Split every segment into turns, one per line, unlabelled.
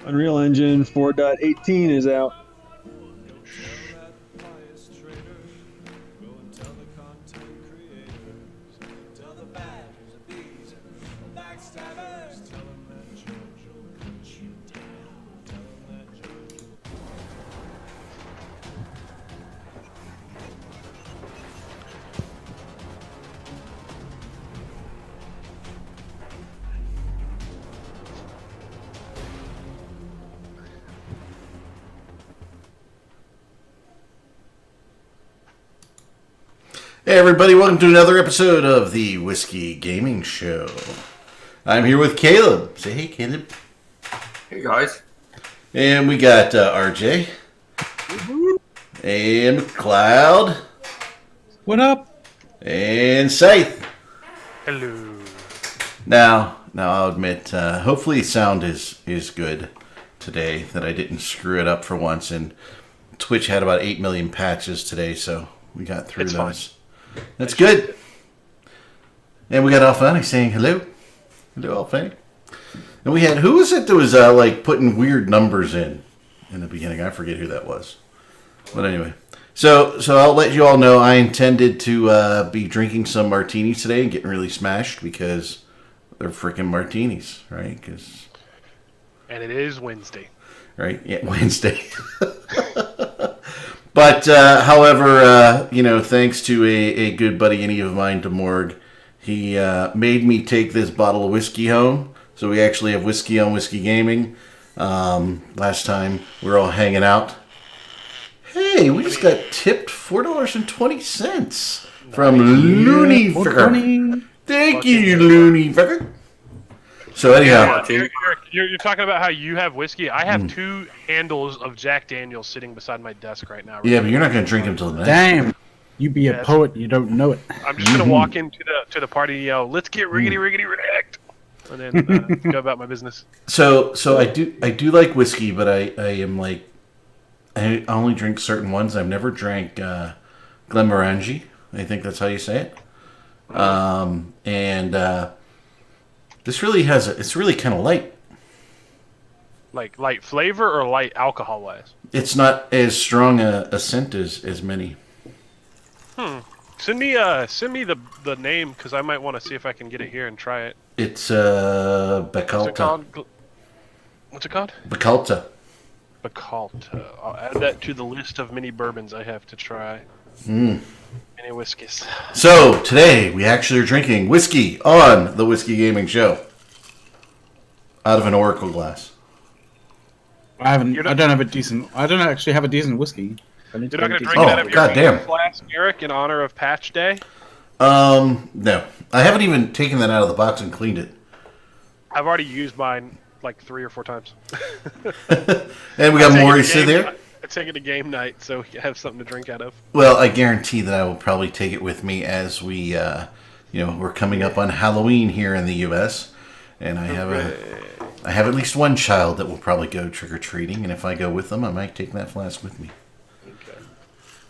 Unreal Engine 4.18 is out.
Hey everybody, welcome to another episode of the Whiskey Gaming Show. I'm here with Caleb. Say hey, Caleb.
Hey guys.
And we got RJ. And Cloud.
What up?
And Scythe.
Hello.
Now I'll admit, hopefully sound is good today, that I didn't screw it up for once, and Twitch had about 8 million patches today, so we got through
It's
those.
fine.
That's good. And we got Alfani saying hello. Hello, Alfani. And we had, who was it that was like putting weird numbers in the beginning? I forget who that was. But anyway. So I'll let you all know I intended to be drinking some martinis today and getting really smashed because they're freaking martinis, right?
And it is Wednesday.
Right? Yeah, Wednesday. But, however, thanks to a good buddy of mine, DeMorg, he made me take this bottle of whiskey home. So we actually have whiskey on Whiskey Gaming. Last time we were all hanging out. Hey, we just got tipped $4.20 from Looney Ficker. Thank you, Looney Ficker. So anyhow,
You're talking about how you have whiskey. I have 2 handles of Jack Daniels sitting beside my desk right now.
yeah, but you're not going to drink them till the night.
Damn. You be a
Yes.
poet, you don't know it.
I'm just gonna walk into the party and yell, "Let's get riggedy wrecked," and then go about my business.
So I do like whiskey, but I am like, I only drink certain ones. I've never drank Glenmorangie. I think that's how you say it. This really it's really kind of light.
Like light flavor or light alcohol wise.
It's not as strong a scent as many.
Send me the name because I might want to see if I can get it here and try it.
It's
What's it
Bacalta.
called? What's it called?
Bacalta.
Bacalta. I'll add that to the list of many bourbons I have to try. Many whiskeys.
So today we actually are drinking whiskey on the Whiskey Gaming Show out of an Oracle glass.
I haven't.
You're not-
I don't have a decent. I don't actually have a decent whiskey. I need to
You're not
have a
going to
decent-
drink it
Oh,
out of your
goddamn.
flask, Eric, in honor of Patch Day?
No, I haven't even taken that out of the box and cleaned it.
I've already used mine like 3 or 4 times.
And we got Maurice there.
I take it to game night so we have something to drink out of.
Well, I guarantee that I will probably take it with me as we, we're coming up on Halloween here in the U.S. And I have at least one child that will probably go trick or treating, and if I go with them, I might take that flask with me.
Okay.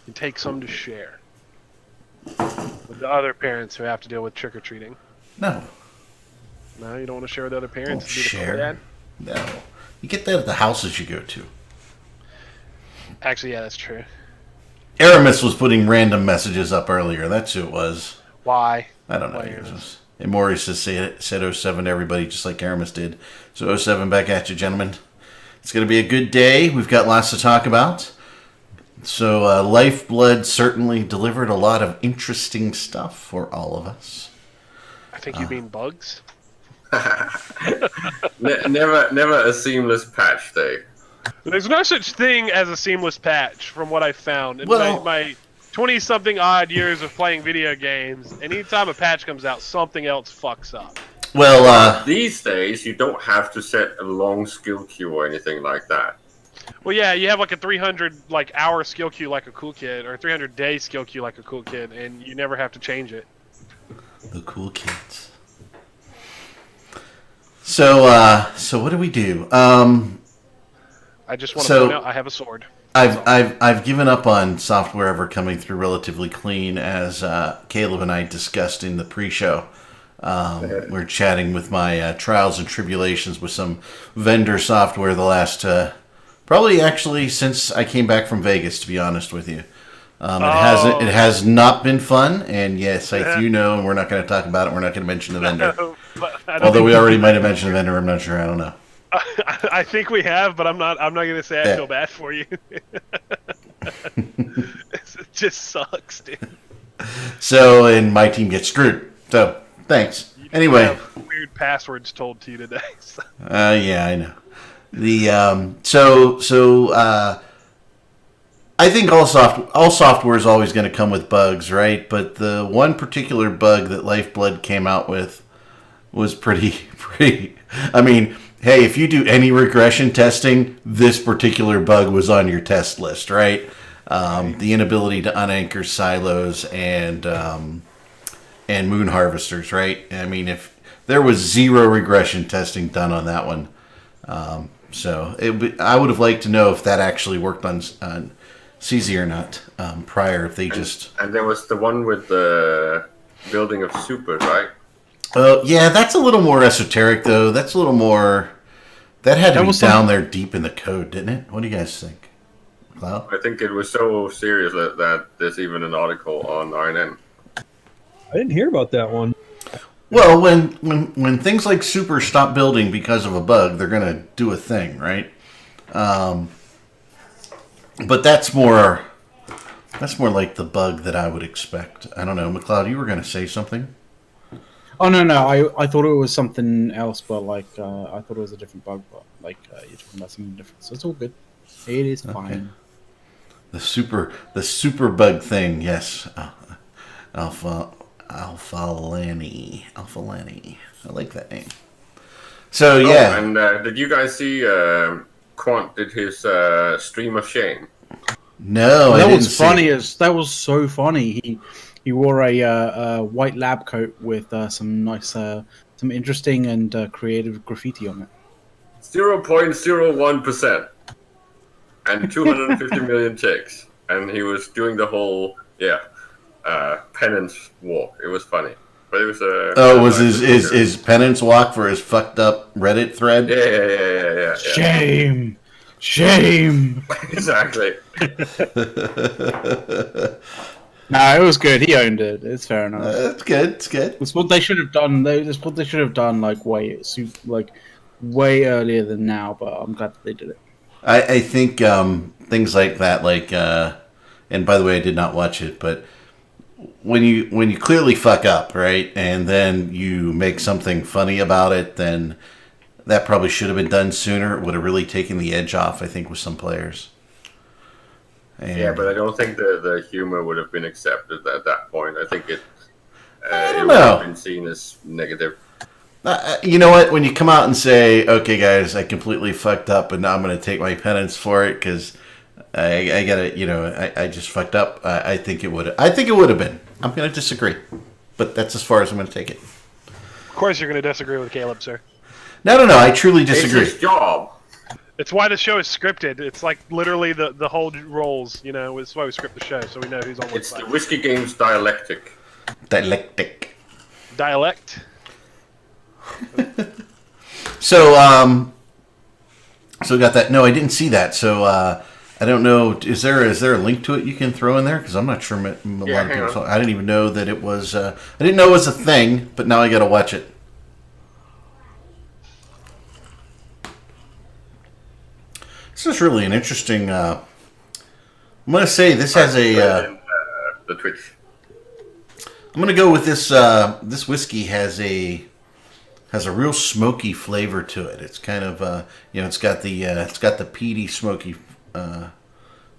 You take some to share with the other parents who have to deal with trick or treating.
No,
No, you don't want to share with other parents.
Don't
Be the cool
share.
dad?
no, you get that at the houses you go to.
Actually, yeah, that's true.
Aramis was putting random messages up earlier. That's who it was.
Why?
I don't know.
Why
It
Aramis?
was- And Maurice has said 07 to everybody, just like Aramis did. So 07 back at you, gentlemen. It's going to be a good day. We've got lots to talk about. So Lifeblood certainly delivered a lot of interesting stuff for all of us.
I think you mean bugs.
Never a seamless patch day.
There's no such thing as a seamless patch, from what I found in
Well-
my 20-something odd years of playing video games. Anytime a patch comes out, something else fucks up.
Well,
These days, you don't have to set a long skill queue or anything like that.
Well, yeah, you have like a 300 hour skill queue like a cool kid, or a 300-day skill queue like a cool kid, and you never have to change it.
the cool kids. So what do we do?
I just want to
So-
point out I have a sword.
I've given up on software ever coming through relatively clean, as Caleb and I discussed in the pre-show. We're chatting with my trials and tribulations with some vendor software the last, probably actually since I came back from Vegas, to be honest with you. It has not been fun, and yes, I do know, and we're not going to talk about it. We're not going to mention the vendor. Although we already might have mentioned the vendor, I'm not sure. I don't know.
I think we have, but I'm not going to say I feel bad for you. It just sucks, dude.
So, and my team gets screwed. So, thanks. Anyway,
have weird passwords told to you today. So.
Yeah, I know. The I think all software is always going to come with bugs, right? But the one particular bug that Lifeblood came out with was pretty. I mean, hey, if you do any regression testing, this particular bug was on your test list, right? The inability to unanchor silos and moon harvesters, right? I mean, if there was zero regression testing done on that one, I would have liked to know if that actually worked on CZ or not prior. If they
and there was the one with the building of supers, right?
Yeah, that's a little more esoteric though. That's a little more. That had to be down there deep in the code, didn't it? What do you guys think? Cloud?
I think it was so serious that there's even an article on RNN.
I didn't hear about that one.
Well, when things like Super stop building because of a bug, they're going to do a thing, right? But that's more like the bug that I would expect. I don't know. McLeod, you were going to say something?
Oh no, I thought it was something else, but like I thought it was a different bug, but like you're talking about something different, so it's all good. It is fine.
The super bug thing, yes. Alpha Lanny. I like that name. So yeah.
Oh, and did you guys see Quant did his stream of shame?
No,
that was funny. That was so funny. He wore a white lab coat with some nice, some interesting and creative graffiti on it.
0.01% and 250 million ticks, and he was doing the whole penance walk. It was funny, but it was a.
Oh, was his penance walk for his fucked up Reddit thread?
Yeah.
Shame.
Exactly.
Nah, it was good. He owned it. It's fair enough.
It's good.
It's what they should have done. It's what they should have done. Way earlier than now. But I'm glad that they did it.
I think things like that, and by the way, I did not watch it, but when you clearly fuck up, right, and then you make something funny about it, then that probably should have been done sooner. It would have really taken the edge off, I think, with some players. And
yeah, but I don't think the humor would have been accepted at that point. I think it would
know.
have been seen as negative.
You know what? When you come out and say, "Okay, guys, I completely fucked up, and now I'm going to take my penance for it because I got to, I just fucked up." I think it would have been. I'm going to disagree, but that's as far as I'm going to take it.
Of course, you're going to disagree with Caleb, sir.
No. I truly disagree.
It's his job.
It's why the show is scripted. It's like literally the whole roles. It's why we script the show so we know who's on what side.
It's the Whiskey Games dialectic.
Dialectic.
Dialect.
So got that. No, I didn't see that. So I don't know. Is there a link to it you can throw in there? Because I'm not sure. A lot of people. I didn't even know that it was. I didn't know it was a thing, but now I got to watch it. This is really an interesting. I'm going to say this has a.
The Twitch.
I'm going to go with this. This whiskey has a real smoky flavor to it. It's kind of it's got the peaty smoky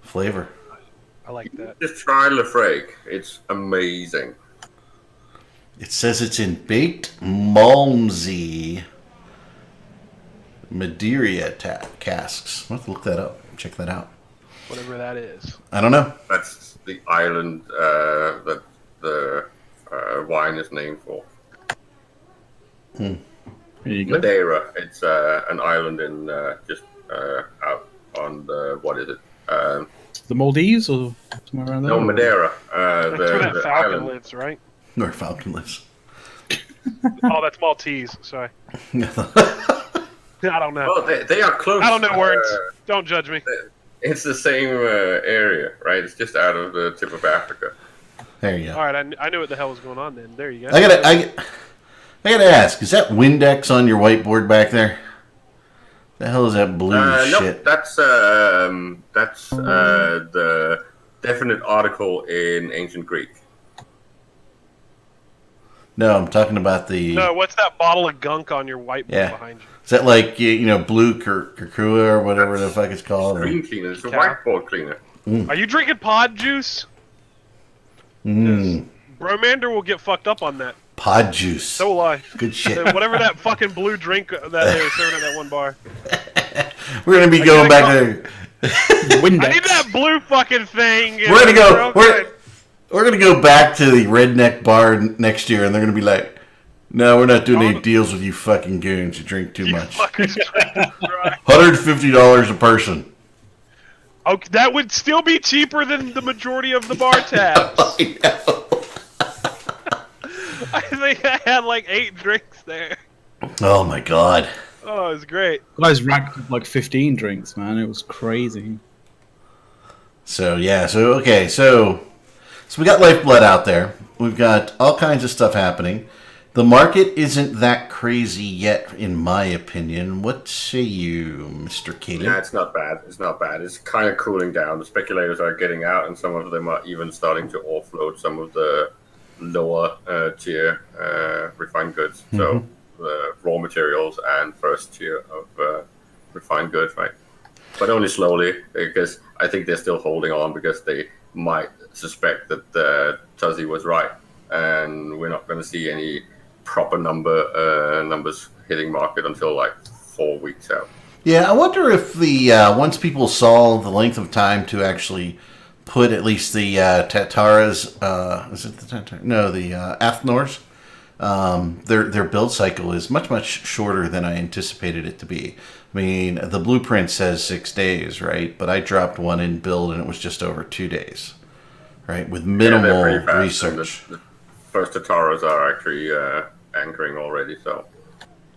flavor.
I like that.
Just try Lafrague. It's amazing.
It says it's in baked Malmsey Madeira casks. I'll have to look that up. Check that out.
Whatever that is.
I don't know.
That's the island that the wine is named for.
There you go.
Madeira. It's an island in just out on the what is it?
The Maldives or somewhere around there?
No, Madeira.
That's where that
the
falcon
island.
lives, right?
Where Falcon lives.
Oh, that's Maltese. Sorry. I don't know.
Well, they are close.
I don't know words. Don't judge me.
It's the same area, right? It's just out of the tip of Africa.
There you go.
All right, I knew what the hell was going on then. There you go.
I gotta ask, is that Windex on your whiteboard back there? The hell is that blue shit?
Nope, that's the definite article in ancient Greek.
No, I'm talking about the.
No, what's that bottle of gunk on your whiteboard
Yeah.
Mm.
behind you?
Is that like blue Kukua or whatever the fuck it's called? Or,
Screen cleaner. It's a
Cow.
whiteboard cleaner.
Are you drinking pod juice?
mm,
Bromander will get fucked up on that.
pod juice.
So will I.
Good shit.
Whatever that fucking blue drink that they were serving at that one bar.
We're gonna be going back there.
Windex.
I need that blue fucking thing.
We're gonna go.
Okay.
We're gonna go back to the redneck bar next year, and they're gonna be like, "No, we're not doing any deals with you fucking goons. You drink too
You
much.
fuckers drink this dry.
$150 a person."
Okay, that would still be cheaper than the majority of the bar tabs.
I know.
I think I had like 8 drinks there.
Oh my god.
Oh, it was great.
Guys racked up like 15 drinks, man. It was crazy.
So yeah. So we got Lifeblood out there. We've got all kinds of stuff happening. The market isn't that crazy yet, in my opinion. What say you, Mr. Caleb?
Yeah, it's not bad. It's not bad. It's kind of cooling down. The speculators are getting out, and some of them are even starting to offload some of the lower tier refined goods. So the raw materials and first tier of refined goods, right? But only slowly, because I think they're still holding on because they might suspect that Tuzzy was right, and we're not going to see any proper numbers hitting market until like 4 weeks out.
Yeah, I wonder if the once people saw the length of time to actually put at least the Tataras, is it the Tatar? No, the Athnors. Their build cycle is much shorter than I anticipated it to be. I mean, the blueprint says 6 days, right? But I dropped one in build and it was just over 2 days, right? With minimal
they're pretty fast,
research.
and the first Tataras are actually anchoring already, so.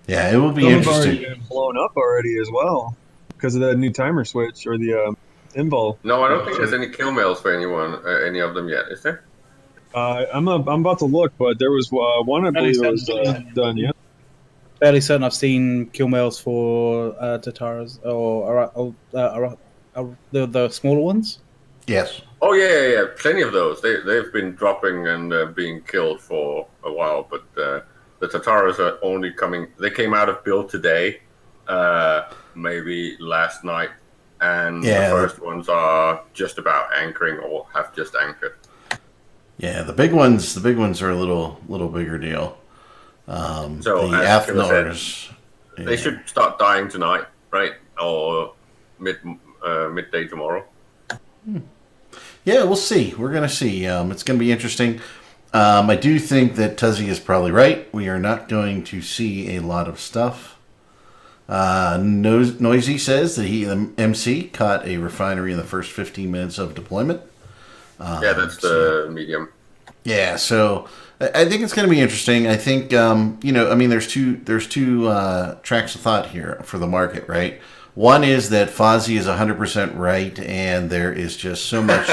Yeah, it will be
Some have
interesting.
already been blown up already as well because of that new timer switch or the invol.
No, I don't think there's any kill mails for any of them yet, is there?
I'm about to look, but there was one I believe that was done. Yeah.
Fairly certain I've seen kill mails for Tataras or the smaller ones.
Yes.
Oh yeah. Plenty of those. They've been dropping and being killed for a while, but the Tataras are only coming. They came out of build today, maybe last night, and
Yeah.
the first ones are just about anchoring or have just anchored.
Yeah, the big ones are a little bigger deal.
So,
the
as Killer said,
Athnors.
They should start dying tonight, right? Or midday tomorrow.
Yeah, we'll see. We're going to see. It's going to be interesting. I do think that Tuzzy is probably right. We are not going to see a lot of stuff. Noisy says that the MC caught a refinery in the first 15 minutes of deployment.
Yeah, that's the medium.
Yeah, so I think it's going to be interesting. I think there's two tracks of thought here for the market, right? One is that Fozzie is 100% right, and there is just so much.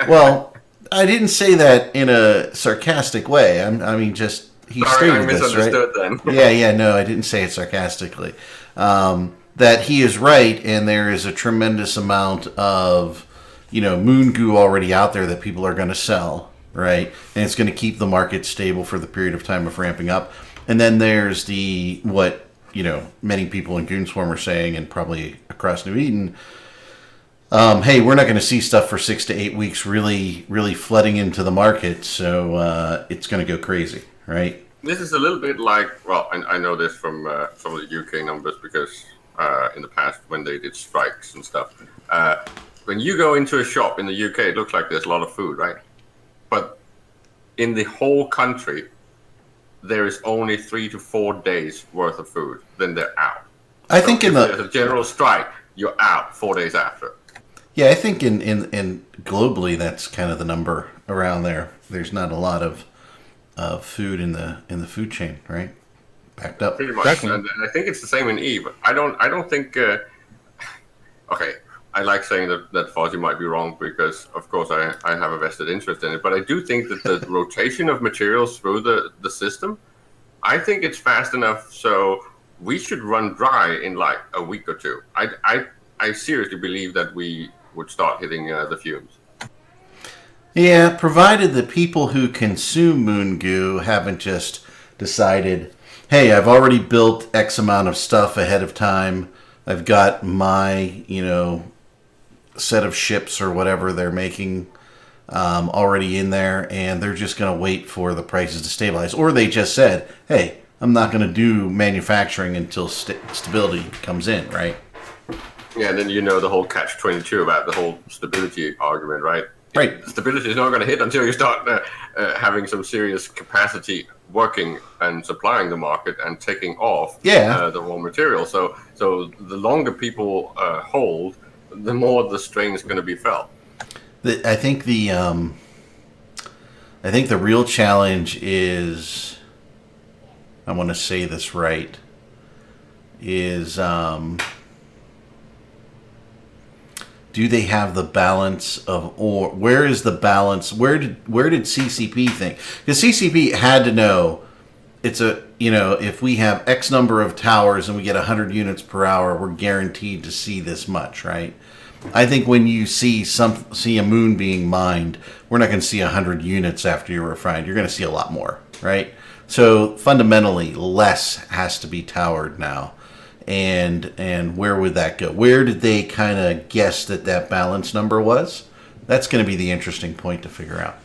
Well, I didn't say that in a sarcastic way. I mean, just he
Sorry, I
stated this, right?
misunderstood then.
Yeah, no, I didn't say it sarcastically. That he is right, and there is a tremendous amount of, moon goo already out there that people are going to sell, right? And it's going to keep the market stable for the period of time of ramping up. And then there's what many people in Goonswarm are saying, and probably across New Eden. Hey, we're not going to see stuff for 6 to 8 weeks, really, really flooding into the market. So it's going to go crazy, right?
This is a little bit like, well, I know this from some of the UK numbers because in the past when they did strikes and stuff. When you go into a shop in the UK, it looks like there's a lot of food, right? But in the whole country, there is only 3 to 4 days worth of food. Then they're out.
I think
if there's a general strike, you're out 4 days after.
Yeah, I think in globally that's kind of the number around there. There's not a lot of food in the food chain, right? Backed up.
Pretty much,
Exactly.
and I think it's the same in Eve. I don't think. Okay, I like saying that Fozzie might be wrong because, of course, I have a vested interest in it. But I do think that the rotation of materials through the system, I think it's fast enough so we should run dry in like a week or two. I seriously believe that we would start hitting the fumes.
Yeah, provided the people who consume moon goo haven't just decided, hey, I've already built X amount of stuff ahead of time. I've got my, set of ships or whatever they're making already in there, and they're just going to wait for the prices to stabilize. Or they just said, hey, I'm not going to do manufacturing until stability comes in, right?
Yeah, and then the whole catch-22 about the whole stability argument, right?
Right.
Stability is not going to hit until you start having some serious capacity working and supplying the market and taking off the raw material. So the longer people hold, the more the strain is going to be felt.
I think the real challenge is, I want to say this right, is do they have the balance of, or where is the balance? Where did CCP think? Because CCP had to know it's if we have X number of towers and we get 100 units per hour, we're guaranteed to see this much, right? I think when you see a moon being mined, we're not going to see 100 units after you're refined. You're going to see a lot more, right? So fundamentally, less has to be towered now. And where would that go? Where did they kind of guess that balance number was? That's going to be the interesting point to figure out.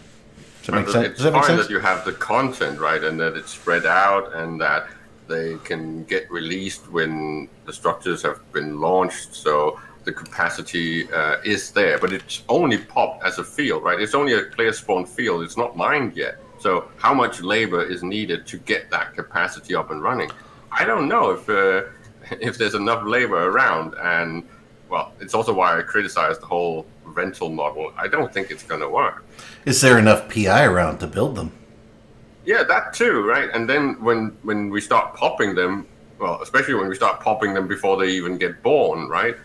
Does that make sense?
It's fine that you have the content, right, and that it's spread out and that they can get released when the structures have been launched, so the capacity is there. But it's only popped as a field, right? It's only a player spawn field. It's not mined yet. So how much labor is needed to get that capacity up and running? I don't know if there's enough labor around, and well, it's also why I criticize the whole rental model. I don't think it's going to work.
Is there enough PI around to build them?
Yeah, that too, right? And then when we start popping them, well, especially when we start popping them before they even get born, right?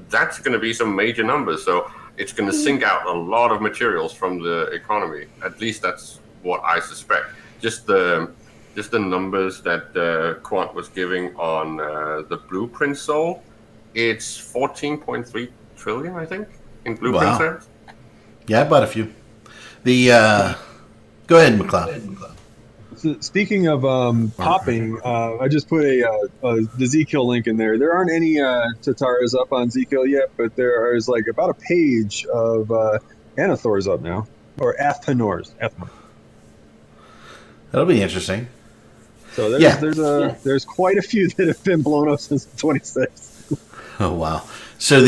That's going to be some major numbers. So it's going to sink out a lot of materials from the economy. At least that's what I suspect. Just the numbers that Quant was giving on the blueprint sold, it's 14.3 trillion, I think, in blueprint terms.
Yeah, I bought a few. Go ahead, McLeod.
So speaking of popping, I just put a the Zkill link in there. There aren't any Tataras up on Zkill yet, but there is like about a page of Anathors up now, or Athanors.
That'll be interesting.
So there's quite a few that have been blown up since 26.
Oh wow! So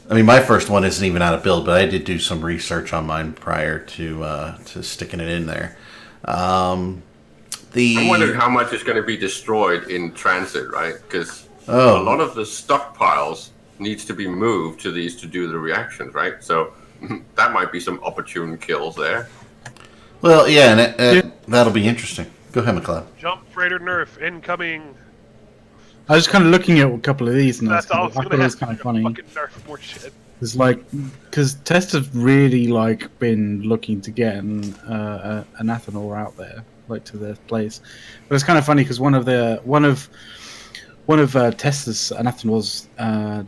my first one isn't even out of build, but I did do some research on mine prior to sticking it in there. I'm
wondering how much is going to be destroyed in transit, right? Because a lot of the stockpiles needs to be moved to these to do the reactions, right? So that might be some opportune kills there.
Well, yeah, and that'll be interesting. Go ahead, McLeod.
Jump freighter nerf incoming.
I was kind of looking at a couple of these, and
That's all
I
it's
thought
gonna
it was
have
kind of
to
funny.
fucking nerf more shit.
It's like, because Test have really been looking to get an Athanor out there, to their place. But it's kind of funny because one of Test's Athanors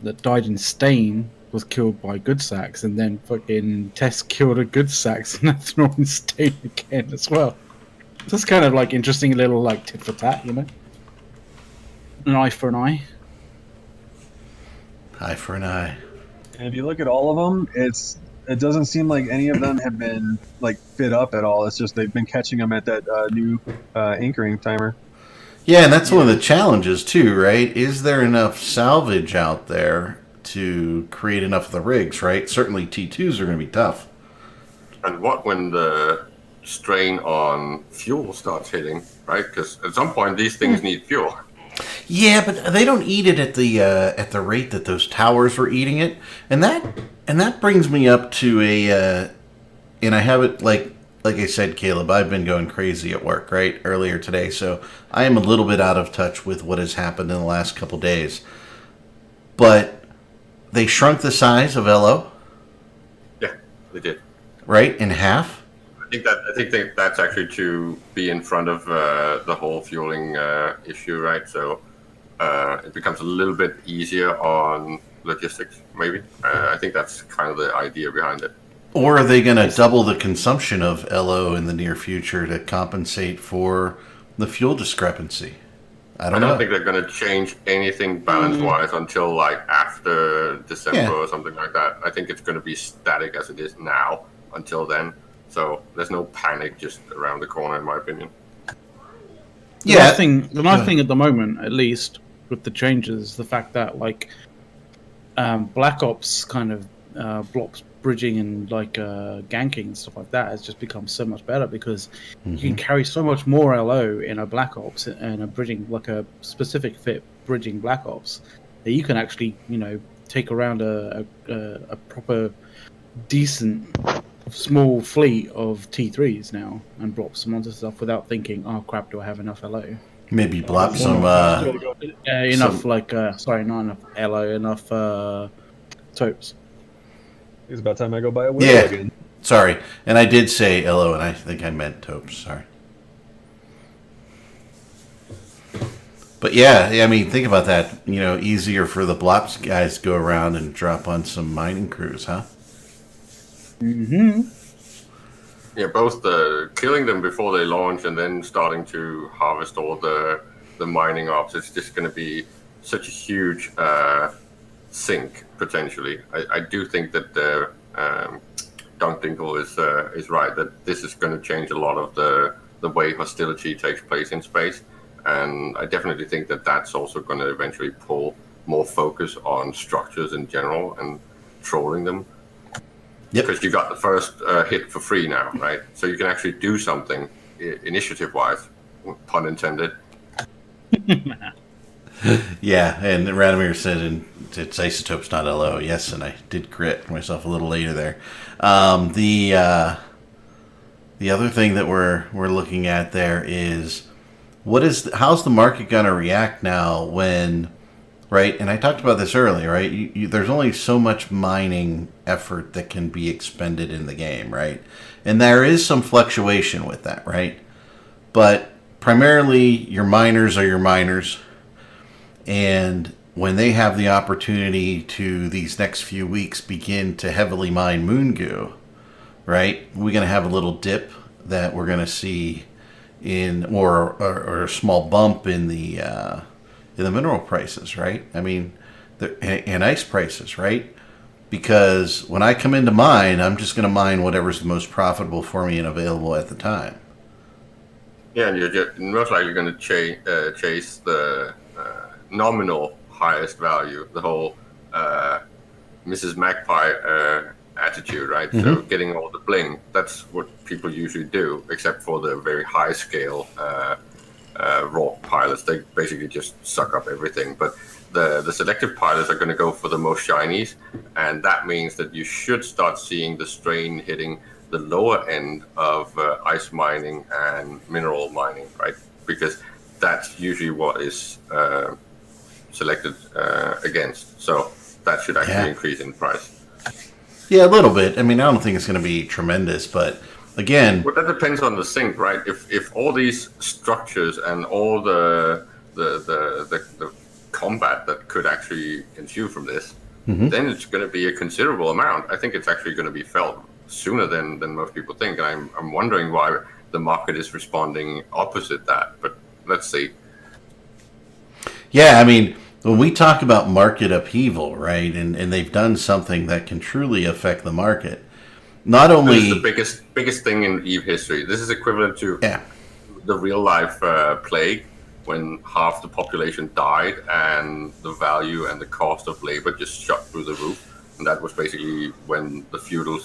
that died in Stain was killed by Good Sax, and then fucking Test killed a Good Sax and Athanor in Stain again as well. That's kind of interesting little tit for tat, An eye for an eye.
Eye for an eye.
And if you look at all of them, it doesn't seem like any of them have been fit up at all. It's just they've been catching them at that new anchoring timer.
Yeah, and that's one of the challenges too, right? Is there enough salvage out there to create enough of the rigs, right? Certainly T2s are going to be tough.
And what when the strain on fuel starts hitting, right? Because at some point these things need fuel.
Yeah, but they don't eat it at the rate that those towers were eating it, and that brings me up to and I have it like I said, Caleb, I've been going crazy at work, right, earlier today, so I am a little bit out of touch with what has happened in the last couple days. But they shrunk the size of LO,
Yeah, they did.
right, in half.
I think that's actually to be in front of the whole fueling issue, right? So it becomes a little bit easier on logistics, maybe. I think that's kind of the idea behind it.
Or are they going to double the consumption of LO in the near future to compensate for the fuel discrepancy? I
I
don't
don't
know.
think they're going to change anything balance-wise until like after December
Yeah.
or something like that. I think it's going to be static as it is now until then. So there's no panic just around the corner, in my opinion.
The nice thing at the moment, at least with the changes, the fact that like Black Ops kind of blocks bridging and like ganking and stuff like that has just become so much better because you can carry so much more LO in a Black Ops and a bridging, like a specific fit bridging Black Ops, that you can actually, you know, take around a proper decent small fleet of T3s now and drop some onto stuff without thinking, oh crap, do I have enough LO?
Maybe blop some.
Enough
some-
like sorry, not enough LO, enough topes.
It's about time I go buy a wheel
Yeah.
again.
Sorry, and I did say LO, and I think I meant topes. Sorry. But yeah, I mean, think about that. You know, easier for the Blops guys to go around and drop on some mining crews, huh?
Mm-hmm.
Yeah, both the killing them before they launch and then starting to harvest all the mining ops. It's just going to be such a huge sink potentially. I do think that Dunk Dinkle is right that this is going to change a lot of the way hostility takes place in space, and I definitely think that that's also going to eventually pull more focus on structures in general and trolling them.
Yep.
Because you got the first hit for free now, right? So you can actually do something initiative-wise, pun intended.
Yeah, and Radomir said it's Isotopes, not LO. Yes, and I did correct myself a little later there. The other thing that we're looking at there is how's the market going to react now when, right? And I talked about this earlier, right? There's only so much mining effort that can be expended in the game, right? And there is some fluctuation with that, right? But primarily, your miners are your miners. And when they have the opportunity to, these next few weeks, begin to heavily mine moon goo, right? We're going to have a little dip that we're going to see or a small bump in the mineral prices, right? I mean, and ice prices, right? Because when I come into mine, I'm just going to mine whatever's the most profitable for me and available at the time.
Yeah, and you're most likely going to chase the nominal highest value, the whole Mrs. Magpie attitude, right?
Mm-hmm.
So getting all the bling, that's what people usually do, except for the very high scale raw pilots. They basically just suck up everything. But the selective pilots are going to go for the most shinies, and that means that you should start seeing the strain hitting the lower end of ice mining and mineral mining, right? Because that's usually what is selected against. So that should actually increase in price.
Yeah, a little bit. I mean, I don't think it's going to be tremendous, but again,
Well, that depends on the sink, right? If all these structures and all the combat that could actually ensue from this, then it's going to be a considerable amount. I think it's actually going to be felt sooner than most people think, and I'm wondering why the market is responding opposite that. But let's see.
yeah, I mean, when we talk about market upheaval, right, and they've done something that can truly affect the market, not
This
only
is the biggest thing in EVE history. This is equivalent to the real life plague, when half the population died and the value and the cost of labor just shot through the roof. And that was basically when the feudal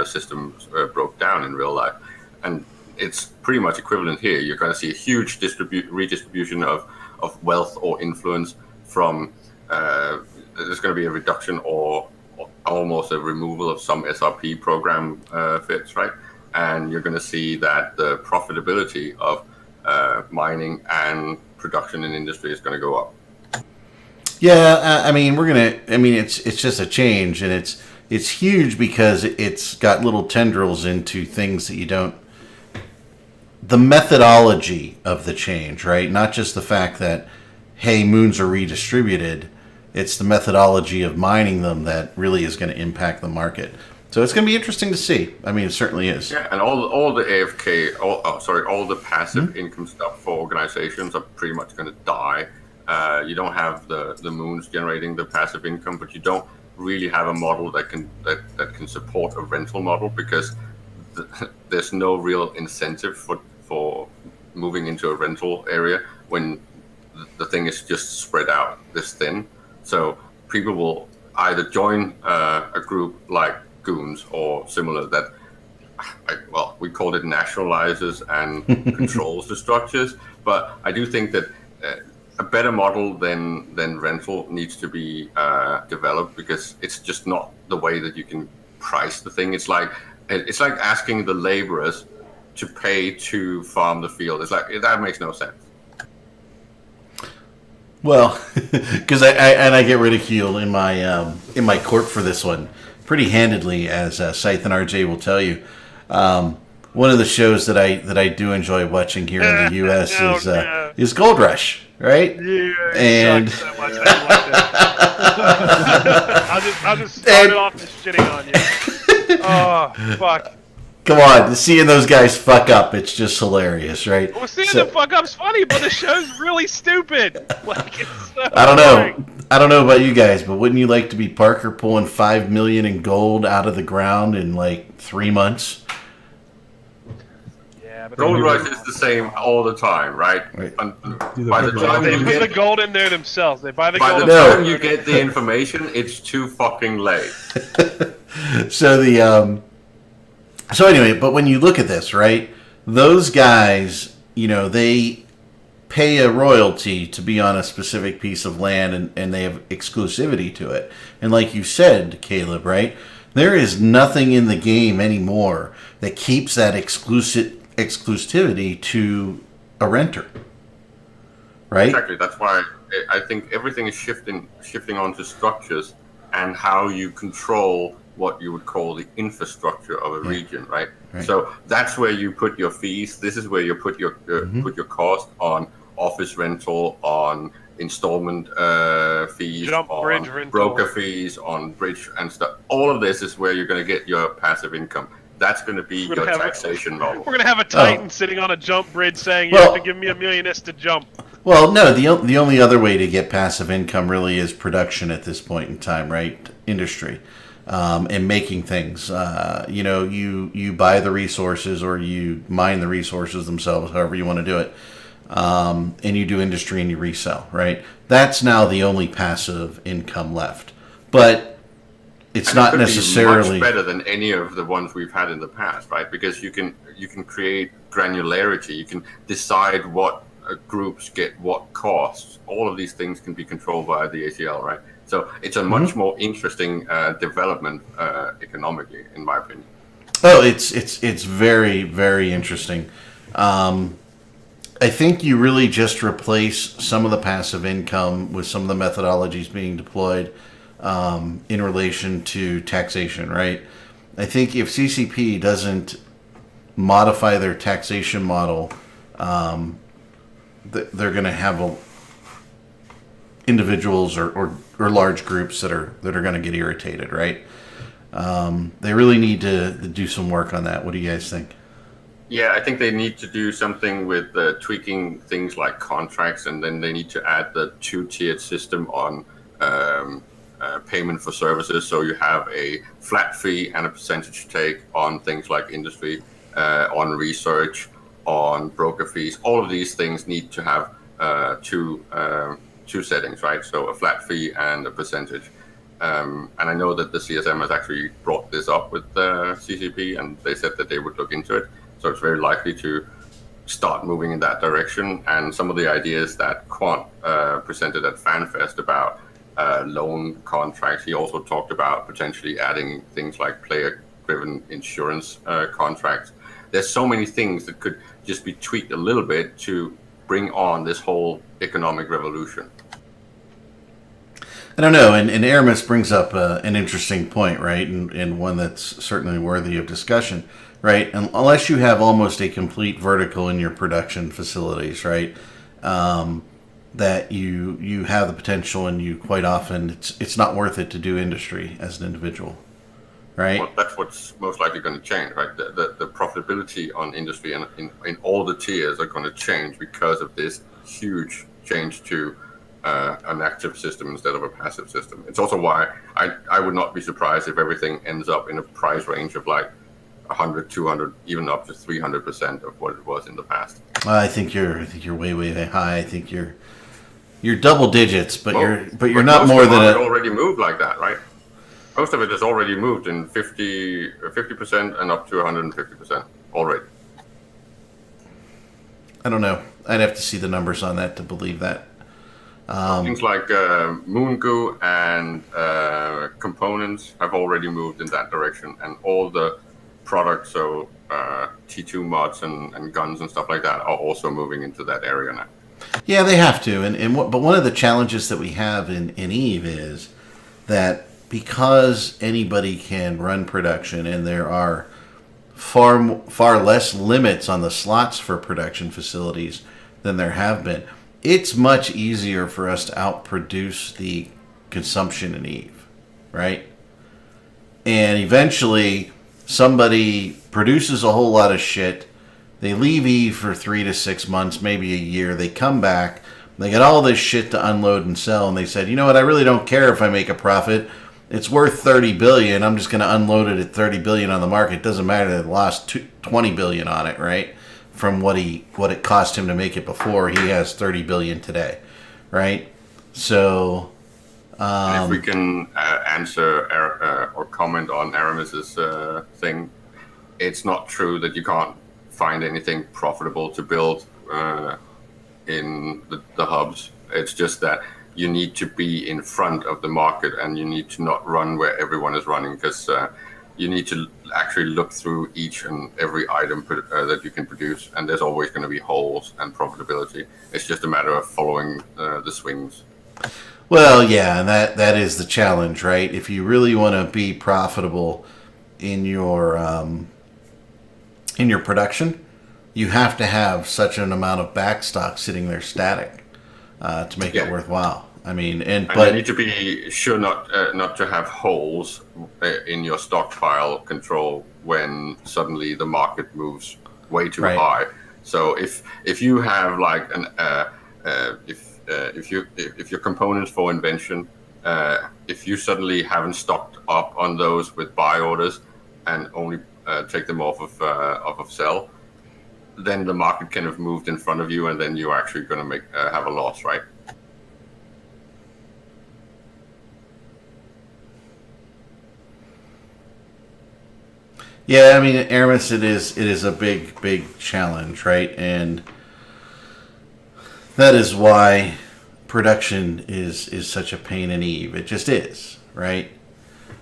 system broke down in real life. And it's pretty much equivalent here. You're going to see a huge redistribution of wealth or influence from, there's going to be a reduction or almost a removal of some SRP program fits, right? and you're going to see that the profitability of mining and production in industry is going to go up.
Yeah, I mean, it's just a change, and it's huge because it's got little tendrils into things that you don't. The methodology of the change, right? Not just the fact that, hey, moons are redistributed. It's the methodology of mining them that really is going to impact the market. So it's going to be interesting to see. I mean, it certainly is.
Yeah, and all the AFK, all the passive income stuff for organizations are pretty much going to die. You don't have the moons generating the passive income, but you don't really have a model that can support a rental model because there's no real incentive for moving into a rental area when the thing is just spread out this thin. So people will either join a group like Goons or similar that, we called it nationalizes and controls the structures. But I do think that a better model than rental needs to be developed because it's just not the way that you can price the thing. It's like asking the laborers to pay to farm the field. It's like that makes no sense.
Well, because I get ridiculed in my court for this one pretty handedly, as Scythe and RJ will tell you. One of the shows that I do enjoy watching here in the U.S. is Gold Rush, right?
Yeah,
and
so much. I don't like that. I'll just start it off just shitting on you. Oh fuck.
Come on, seeing those guys fuck up, it's just hilarious, right?
Well, seeing them fuck up's funny, but the show's really stupid. Like, it's so
I don't know.
boring.
I don't know about you guys, but wouldn't you like to be Parker pulling $5 million in gold out of the ground in like 3 months?
Yeah, but
Gold Rush is the same all the time, right?
Right.
By the time
they
you
put the
get
gold in there themselves. They buy the
by
gold.
the
No.
time you get the information, it's too fucking late.
So anyway, but when you look at this, right, those guys, they pay a royalty to be on a specific piece of land and they have exclusivity to it. And like you said, Caleb, right, there is nothing in the game anymore that keeps that exclusivity to a renter. Right?
Exactly. That's why I think everything is shifting onto structures and how you control what you would call the infrastructure of a region, right? So that's where you put your fees. This is where you put your cost on office rental, on installment fees,
Bridge
on
rental.
broker fees, on bridge and stuff. All of this is where you're going to get your passive income. That's going to be your taxation model.
We're gonna have a Titan sitting on a jump bridge saying, "You
Well-
have to give me $1 million to jump."
Well, no, the only other way to get passive income really is production at this point in time, right? Industry. And making things. You buy the resources or you mine the resources themselves, however you want to do it. And you do industry and you resell, right? That's now the only passive income left. But it's not necessarily
much better than any of the ones we've had in the past, right? Because you can create granularity. You can decide what groups get what costs. All of these things can be controlled by the ACL, right? So it's a much more interesting development economically, in my opinion.
Oh, it's very, very interesting. I think you really just replace some of the passive income with some of the methodologies being deployed in relation to taxation, right? I think if CCP doesn't modify their taxation model, they're going to have individuals or large groups that are going to get irritated, right? They really need to do some work on that. What do you guys think?
Yeah, I think they need to do something with tweaking things like contracts, and then they need to add the two-tiered system on payment for services. So you have a flat fee and a percentage take on things like industry, on research, on broker fees. All of these things need to have two settings, right? So a flat fee and a percentage. And I know that the CSM has actually brought this up with the CCP, and they said that they would look into it. So it's very likely to start moving in that direction. And some of the ideas that Quant presented at FanFest about loan contracts, he also talked about potentially adding things like player-driven insurance contracts. there's so many things that could just be tweaked a little bit to bring on this whole economic revolution.
I don't know, and Aramis brings up an interesting point, right, and one that's certainly worthy of discussion, right? And unless you have almost a complete vertical in your production facilities, right, that you have the potential, and you quite often it's not worth it to do industry as an individual, right?
Well, that's what's most likely going to change, right? The profitability on industry and in all the tiers are going to change because of this huge change to an active system instead of a passive system. It's also why I would not be surprised if everything ends up in a price range of like 100, 200, even up to 300% of what it was in the past.
I think you're way high. I think you're double digits, but you're not more than
it already moved like that, right? Most of it has already moved in 50% and up to 150% already.
I don't know. I'd have to see the numbers on that to believe that.
Things like Moon Goo and components have already moved in that direction, and all the products, so T2 mods and guns and stuff like that, are also moving into that area now.
Yeah, they have to, but one of the challenges that we have in EVE is that because anybody can run production, and there are far less limits on the slots for production facilities than there have been, it's much easier for us to outproduce the consumption in EVE, right? And eventually, somebody produces a whole lot of shit. They leave EVE for 3 to 6 months, maybe a year. They come back. They get all this shit to unload and sell, and they said, you know what? I really don't care if I make a profit. It's worth $30 billion. I'm just going to unload it at $30 billion on the market. It doesn't matter that I lost $20 billion on it, right? From what it cost him to make it before, he has $30 billion today, right? So,
if we can answer or comment on Aramis's thing, it's not true that you can't find anything profitable to build in the hubs. It's just that you need to be in front of the market, and you need to not run where everyone is running, because you need to actually look through each and every item that you can produce, and there's always going to be holes and profitability. It's just a matter of following the swings.
Well, yeah, and that is the challenge, right? If you really want to be profitable in your production, you have to have such an amount of backstock sitting there static to make it worthwhile. I mean, but
you need to be sure not to have holes in your stockpile control when suddenly the market moves way too high. So if you have like if your components for invention, if you suddenly haven't stocked up on those with buy orders and only take them off of sell, then the market kind of moved in front of you, and then you're actually going to have a loss, right?
yeah, I mean, Aramis, it is a big challenge, right? And that is why production is such a pain in EVE. It just is, right?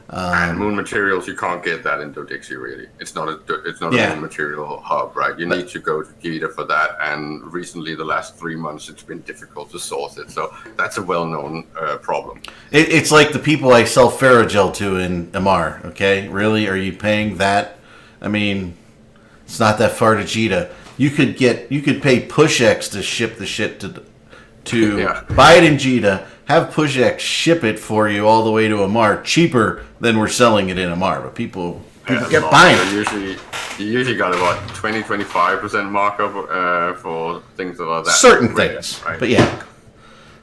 And Moon Materials, you can't get that into Dixie, really. It's not a Moon Material hub, right? You need to go to JITA for that, and recently, the last 3 months, it's been difficult to source it. So that's a well-known problem.
It's like the people I sell Ferrogel to in Amar, okay? Really? Are you paying that? I mean, it's not that far to JITA. You could pay PushX to ship the shit to buy it in JITA, have PushX ship it for you all the way to Amar, cheaper than we're selling it in Amar. But people get buying it.
You usually got about 20-25% markup for things that are that
certain
rare,
things,
right?
but yeah,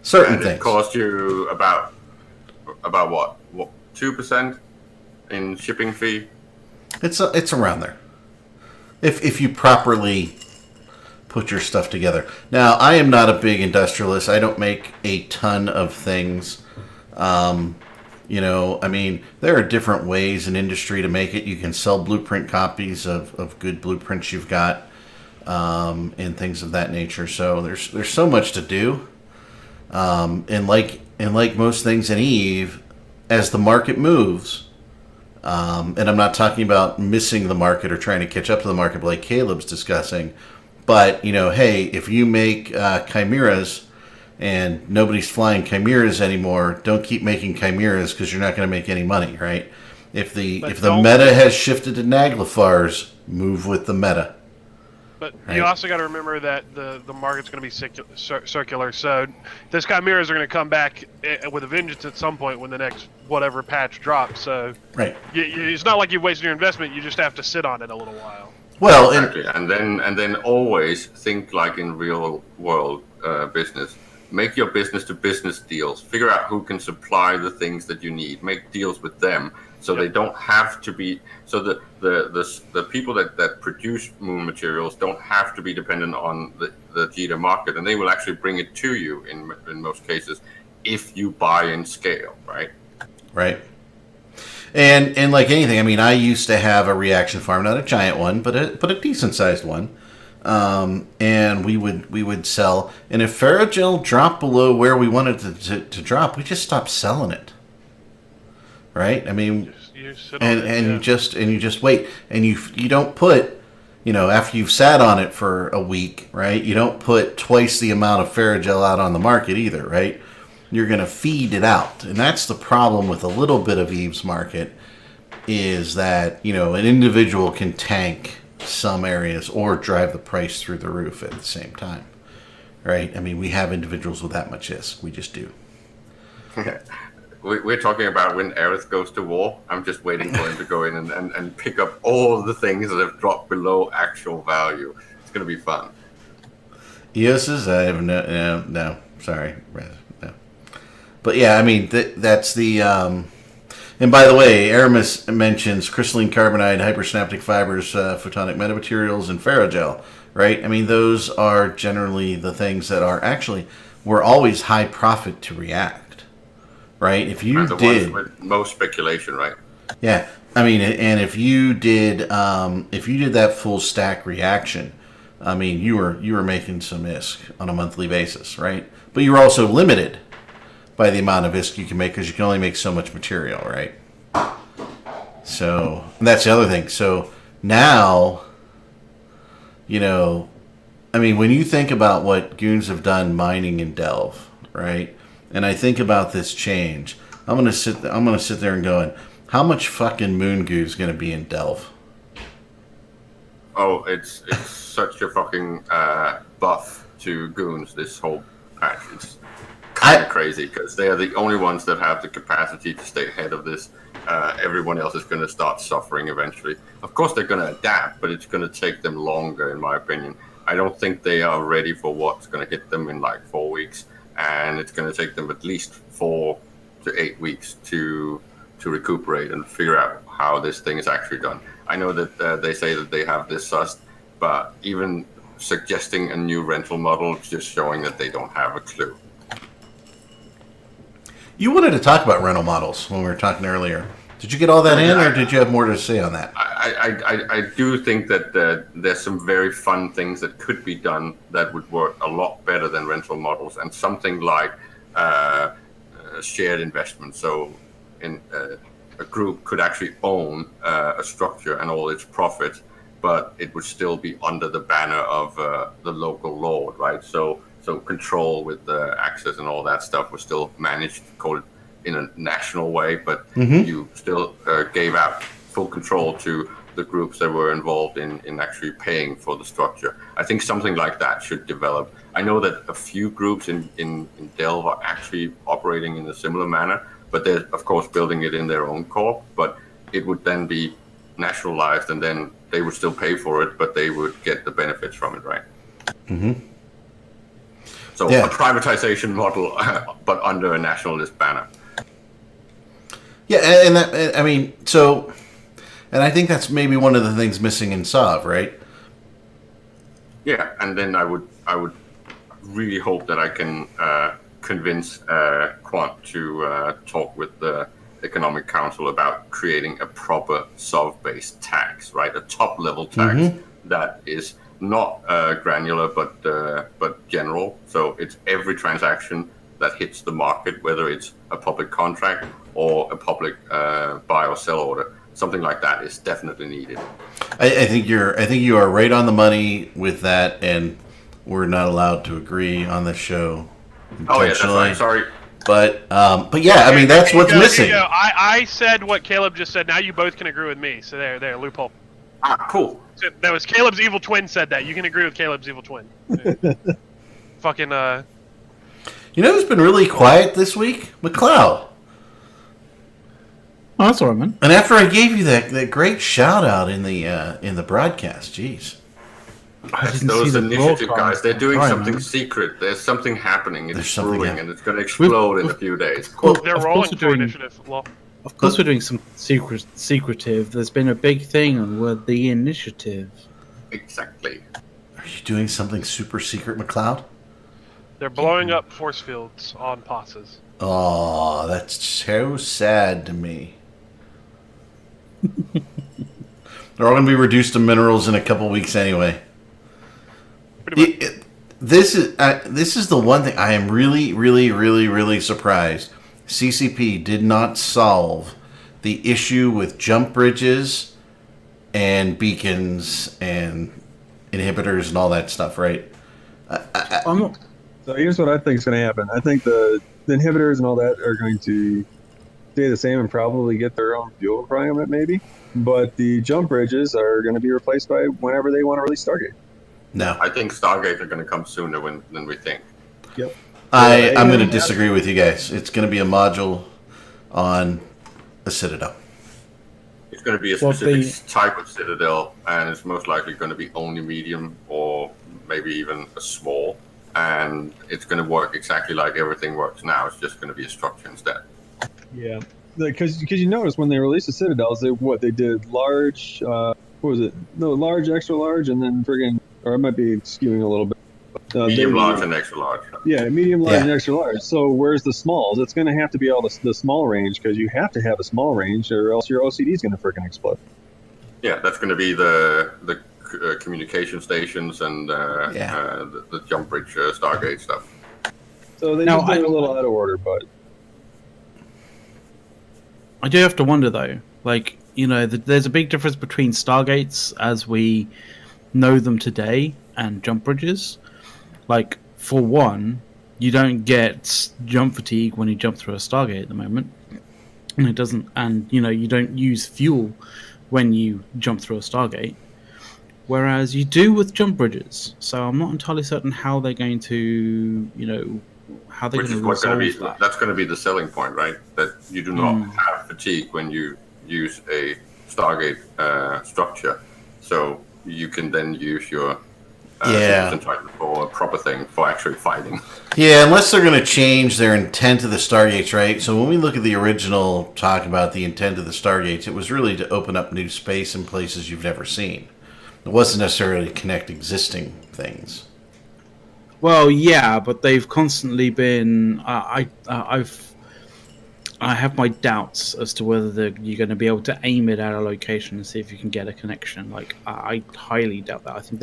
certain things.
It cost you about what 2% in shipping fee.
It's around there. If you properly put your stuff together. Now, I am not a big industrialist. I don't make a ton of things. You know, I mean, there are different ways in industry to make it. You can sell blueprint copies of good blueprints you've got, and things of that nature. So there's so much to do. And like most things in EVE, as the market moves, And I'm not talking about missing the market or trying to catch up to the market like Caleb's discussing. But, hey, if you make chimeras and nobody's flying chimeras anymore, don't keep making chimeras because you're not going to make any money, right? If the meta has shifted to Naglfars, move with the meta.
But
Right.
you also got to remember that the market's going to be circular. So those chimeras are going to come back with a vengeance at some point when the next whatever patch drops. So
Right.
it's not like you've wasted your investment. You just have to sit on it a little while.
Well,
Exactly, and then always think like in real world business. Make your business to business deals. Figure out who can supply the things that you need. Make deals with them so they don't have to be. So the people that produce moon materials don't have to be dependent on the Jita market, and they will actually bring it to you in most cases if you buy in scale, right?
Right. And like anything, I mean, I used to have a reaction farm, not a giant one, but a decent sized one. And we would sell. And if Ferrogel dropped below where we wanted to drop, we just stopped selling it. Right? I mean,
You sit on it,
you just wait, and you don't put, after you've sat on it for a week, right? You don't put twice the amount of Ferrogel out on the market either, right? You're going to feed it out. And that's the problem with a little bit of Eve's market is that, an individual can tank some areas or drive the price through the roof at the same time. Right? I mean, we have individuals with that much ISK. We just do.
We're talking about when Aerith goes to war. I'm just waiting for him to go in and pick up all the things that have dropped below actual value. It's going to be fun.
EOS's? I have no, sorry. No. But yeah, I mean, that's the... and by the way, Aramis mentions crystalline carbonide, hypersynaptic fibers, photonic metamaterials, and ferrogel, right? I mean, those are generally the things that were always high profit to react, right? If you
And the ones with most speculation, right?
Yeah, I mean, and if you did that full stack reaction, I mean, you were making some ISK on a monthly basis, right? But you were also limited by the amount of ISK you can make because you can only make so much material, right? So that's the other thing. So now, I mean, when you think about what goons have done mining in Delve, right? And I think about this change, I'm gonna sit there and going, how much fucking moon goo is gonna be in Delve?
Oh, it's such a fucking buff to goons. This whole patch, it's kind of crazy because they are the only ones that have the capacity to stay ahead of this. Everyone else is going to start suffering eventually. Of course, they're going to adapt, but it's going to take them longer, in my opinion. I don't think they are ready for what's going to hit them in like 4 weeks, and it's going to take them at least 4 to 8 weeks to recuperate and figure out how this thing is actually done. I know that they say that they have this sussed, but even suggesting a new rental model is just showing that they don't have a clue.
You wanted to talk about rental models when we were talking earlier. Did you get all that in, or did you have more to say on that?
I do think that there's some very fun things that could be done that would work a lot better than rental models, and something like shared investment. So in a group could actually own a structure and all its profits, but it would still be under the banner of the local lord, right? So control with the access and all that stuff was still managed, call it in a national way, but you still gave out full control to the groups that were involved in actually paying for the structure. I think something like that should develop. I know that a few groups in Delve are actually operating in a similar manner, but they're, of course, building it in their own corp, but it would then be nationalized, and then they would still pay for it, but they would get the benefits from it, right? So a privatization model, but under a nationalist banner.
Yeah, and that, I mean, so, and I think that's maybe one of the things missing in Sov, right?
Yeah, and then I would really hope that I can convince Quant to talk with the Economic Council about creating a proper Sov-based tax, right? A top-level tax that is not granular but general. So it's every transaction that hits the market, whether it's a public contract or a public buy or sell order. something like that is definitely needed.
I think you are right on the money with that, and we're not allowed to agree on the show.
Oh yeah, that's right. Sorry.
But yeah, I mean that's what's missing.
I said what Caleb just said. Now you both can agree with me. So there, loophole.
Cool.
So that was Caleb's evil twin said that. You can agree with Caleb's evil twin. Fucking.
You know who's been really quiet this week? McLeod.
Oh, that's all right, man.
And after I gave you that great shout out in the broadcast, jeez.
That's those initiative guys. They're doing something secret. There's something happening. It's brewing, and it's going to explode in a few days.
Well, they're rolling for initiative.
Of course, we're doing some secretive. There's been a big thing with the initiative.
Exactly.
Are you doing something super secret, McLeod?
They're blowing up force fields on passes.
Oh, that's so sad to me. They're all going to be reduced to minerals in a couple weeks anyway. This is the one thing I am really, really, really, really surprised. CCP did not solve the issue with jump bridges and beacons and inhibitors and all that stuff, right?
So here's what I think is going to happen. I think the inhibitors and all that are going to stay the same and probably get their own fuel requirement, maybe. But the jump bridges are going to be replaced by whenever they want to release Stargate.
No.
I think Stargate are going to come sooner than we think.
Yep.
I'm going to disagree with you guys. It's going to be a module on a Citadel.
It's going to be a specific type of Citadel, and it's most likely going to be only medium or maybe even a small. And it's going to work exactly like everything works now. It's just going to be a structure instead.
Yeah. Because you notice when they released the Citadels, they did large, what was it? No, large, extra large, and then friggin', or I might be skewing a little bit.
Medium, large, and extra large.
Yeah, medium, large, and extra large. So where's the smalls? It's going to have to be all the small range, because you have to have a small range, or else your OCD is going to freaking explode.
Yeah, that's going to be the communication stations and the jump bridge Stargate stuff.
So they just did a little out of order, but
I do have to wonder though, like, you know, there's a big difference between Stargates as we know them today and jump bridges. Like, for one, you don't get jump fatigue when you jump through a Stargate at the moment, and it doesn't, and you know, you don't use fuel when you jump through a Stargate, whereas you do with jump bridges. So I'm not entirely certain how they're going to, you know, how they're going to resolve that.
That's going to be the selling point, right? That you do not have fatigue when you use a Stargate structure, so you can then use your for a proper thing for actually fighting.
Yeah, unless they're going to change their intent of the Stargates, right? So when we look at the original talk about the intent of the Stargates, it was really to open up new space in places you've never seen. It wasn't necessarily to connect existing things.
Well, yeah, but they've constantly been. I have my doubts as to whether you're going to be able to aim it at a location and see if you can get a connection. Like, I highly doubt that. I think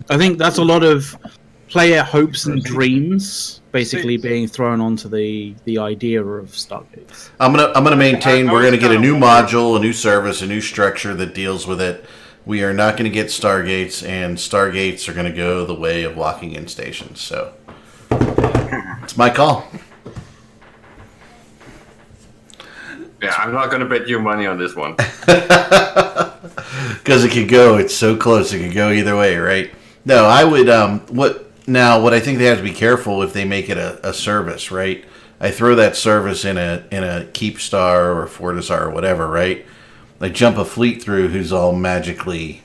I think that's a lot of player hopes and dreams basically being thrown onto the idea of Stargates.
I'm gonna maintain we're gonna get a new module, a new service, a new structure that deals with it. We are not going to get Stargates, and Stargates are going to go the way of locking in stations. So it's my call.
Yeah, I'm not going to bet you money on this one.
Because it could go, it's so close, it could go either way, right? No, I would, what I think they have to be careful if they make it a service, right? I throw that service in a Keepstar or Fortisar or whatever, right? I jump a fleet through who's all magically,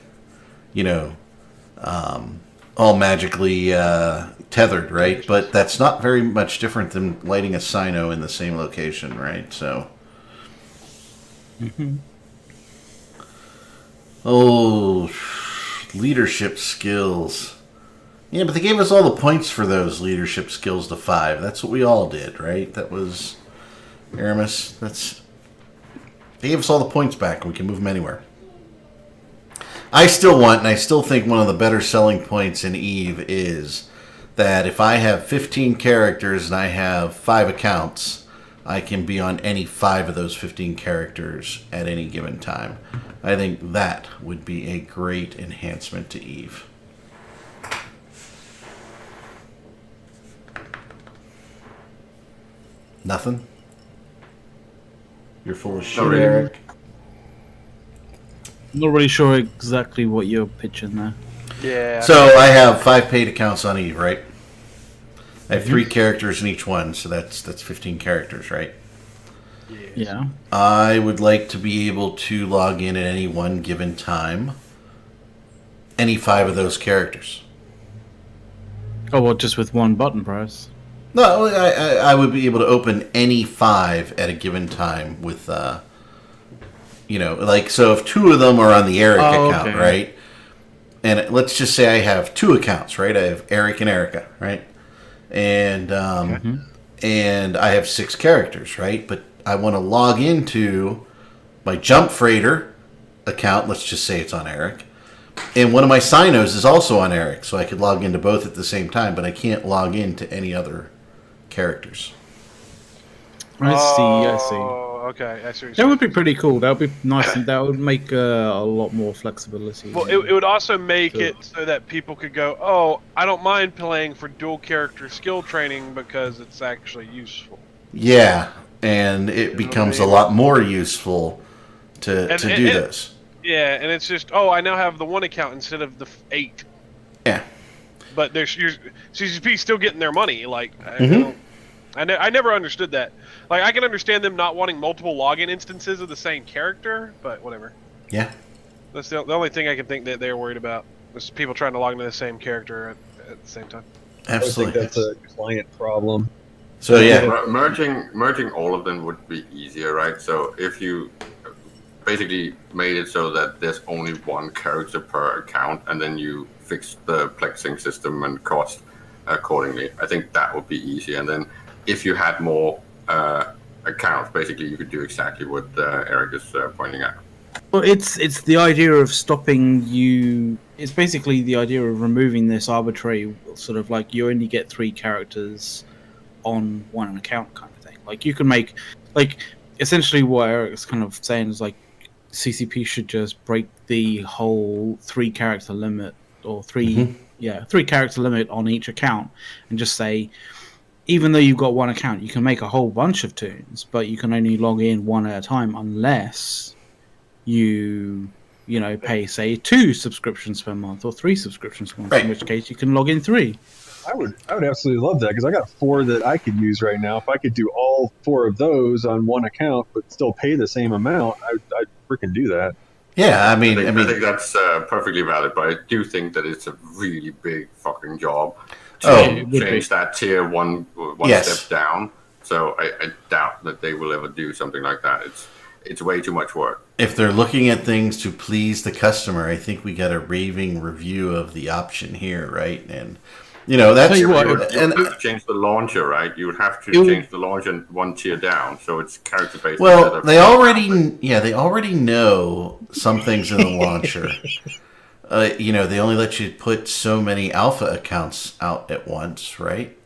tethered, right? But that's not very much different than lighting a Sino in the same location, right? So, oh, leadership skills. Yeah, but they gave us all the points for those leadership skills to 5. That's what we all did, right? That was Aramis. They gave us all the points back, and we can move them anywhere. I still want, and I still think one of the better selling points in EVE is that if I have 15 characters and I have 5 accounts, I can be on any 5 of those 15 characters at any given time. I think that would be a great enhancement to Eve. Nothing? You're full of shit,
really.
Eric.
I'm not really sure exactly what you're pitching there.
Yeah.
So I have 5 paid accounts on Eve, right? I have 3 characters in each one, so that's 15 characters, right?
Yeah.
I would like to be able to log in at any one given time. Any 5 of those characters.
Oh, well, just with one button press.
No, I would be able to open any 5 at a given time with, like, so if 2 of them are on the Eric account,
okay.
right? And let's just say I have 2 accounts, right? I have Eric and Erica, right? And and I have 6 characters, right? But I want to log into my Jump Freighter account. Let's just say it's on Eric. And one of my Sinos is also on Eric, so I could log into both at the same time, but I can't log into any other characters.
I see.
Oh, okay. I see what you're
That
saying.
would be pretty cool. That would be nice. And that would make a lot more flexibility.
Well, it would also make it so that people could go, oh, I don't mind playing for dual character skill training because it's actually useful.
Yeah, and it becomes a lot more useful to do this.
Yeah, and it's just, oh, I now have the 1 account instead of the 8.
Yeah.
But there's CCP still getting their money. Like,
Mm-hmm.
I never understood that. Like, I can understand them not wanting multiple login instances of the same character, but whatever.
Yeah.
That's the only thing I can think that they're worried about is people trying to log into the same character at the same time.
Absolutely.
I think that's a client problem.
So yeah.
Merging all of them would be easier, right? So if you basically made it so that there's only 1 character per account, and then you fix the plexing system and cost accordingly, I think that would be easy. And then if you had more accounts, basically you could do exactly what Eric is pointing out.
Well, it's the idea of stopping you. It's basically the idea of removing this arbitrary sort of like you only get 3 characters on 1 account kind of thing. Like you can make, like, essentially what Eric's kind of saying is like CCP should just break the whole 3 character limit or 3 character limit on each account and just say, even though you've got 1 account, you can make a whole bunch of tunes, but you can only log in 1 at a time unless you pay, say, 2 subscriptions per month or 3 subscriptions per month,
Right.
in which case you can log in 3.
I would absolutely love that because I got 4 that I could use right now. If I could do all 4 of those on 1 account but still pay the same amount, I'd freaking do that.
Yeah, I
I
mean
think that's perfectly valid, but I do think that it's a really big fucking job to change that tier one
Yes.
step down. So I doubt that they will ever do something like that. It's way too much work.
if they're looking at things to please the customer, I think we got a raving review of the option here, right? And that's
Tell you what,
You would
and
have to change the launcher, right? You would have to
It would-
change the launcher 1 tier down, so it's character based.
well, they already know some things in the launcher. They only let you put so many alpha accounts out at once, right?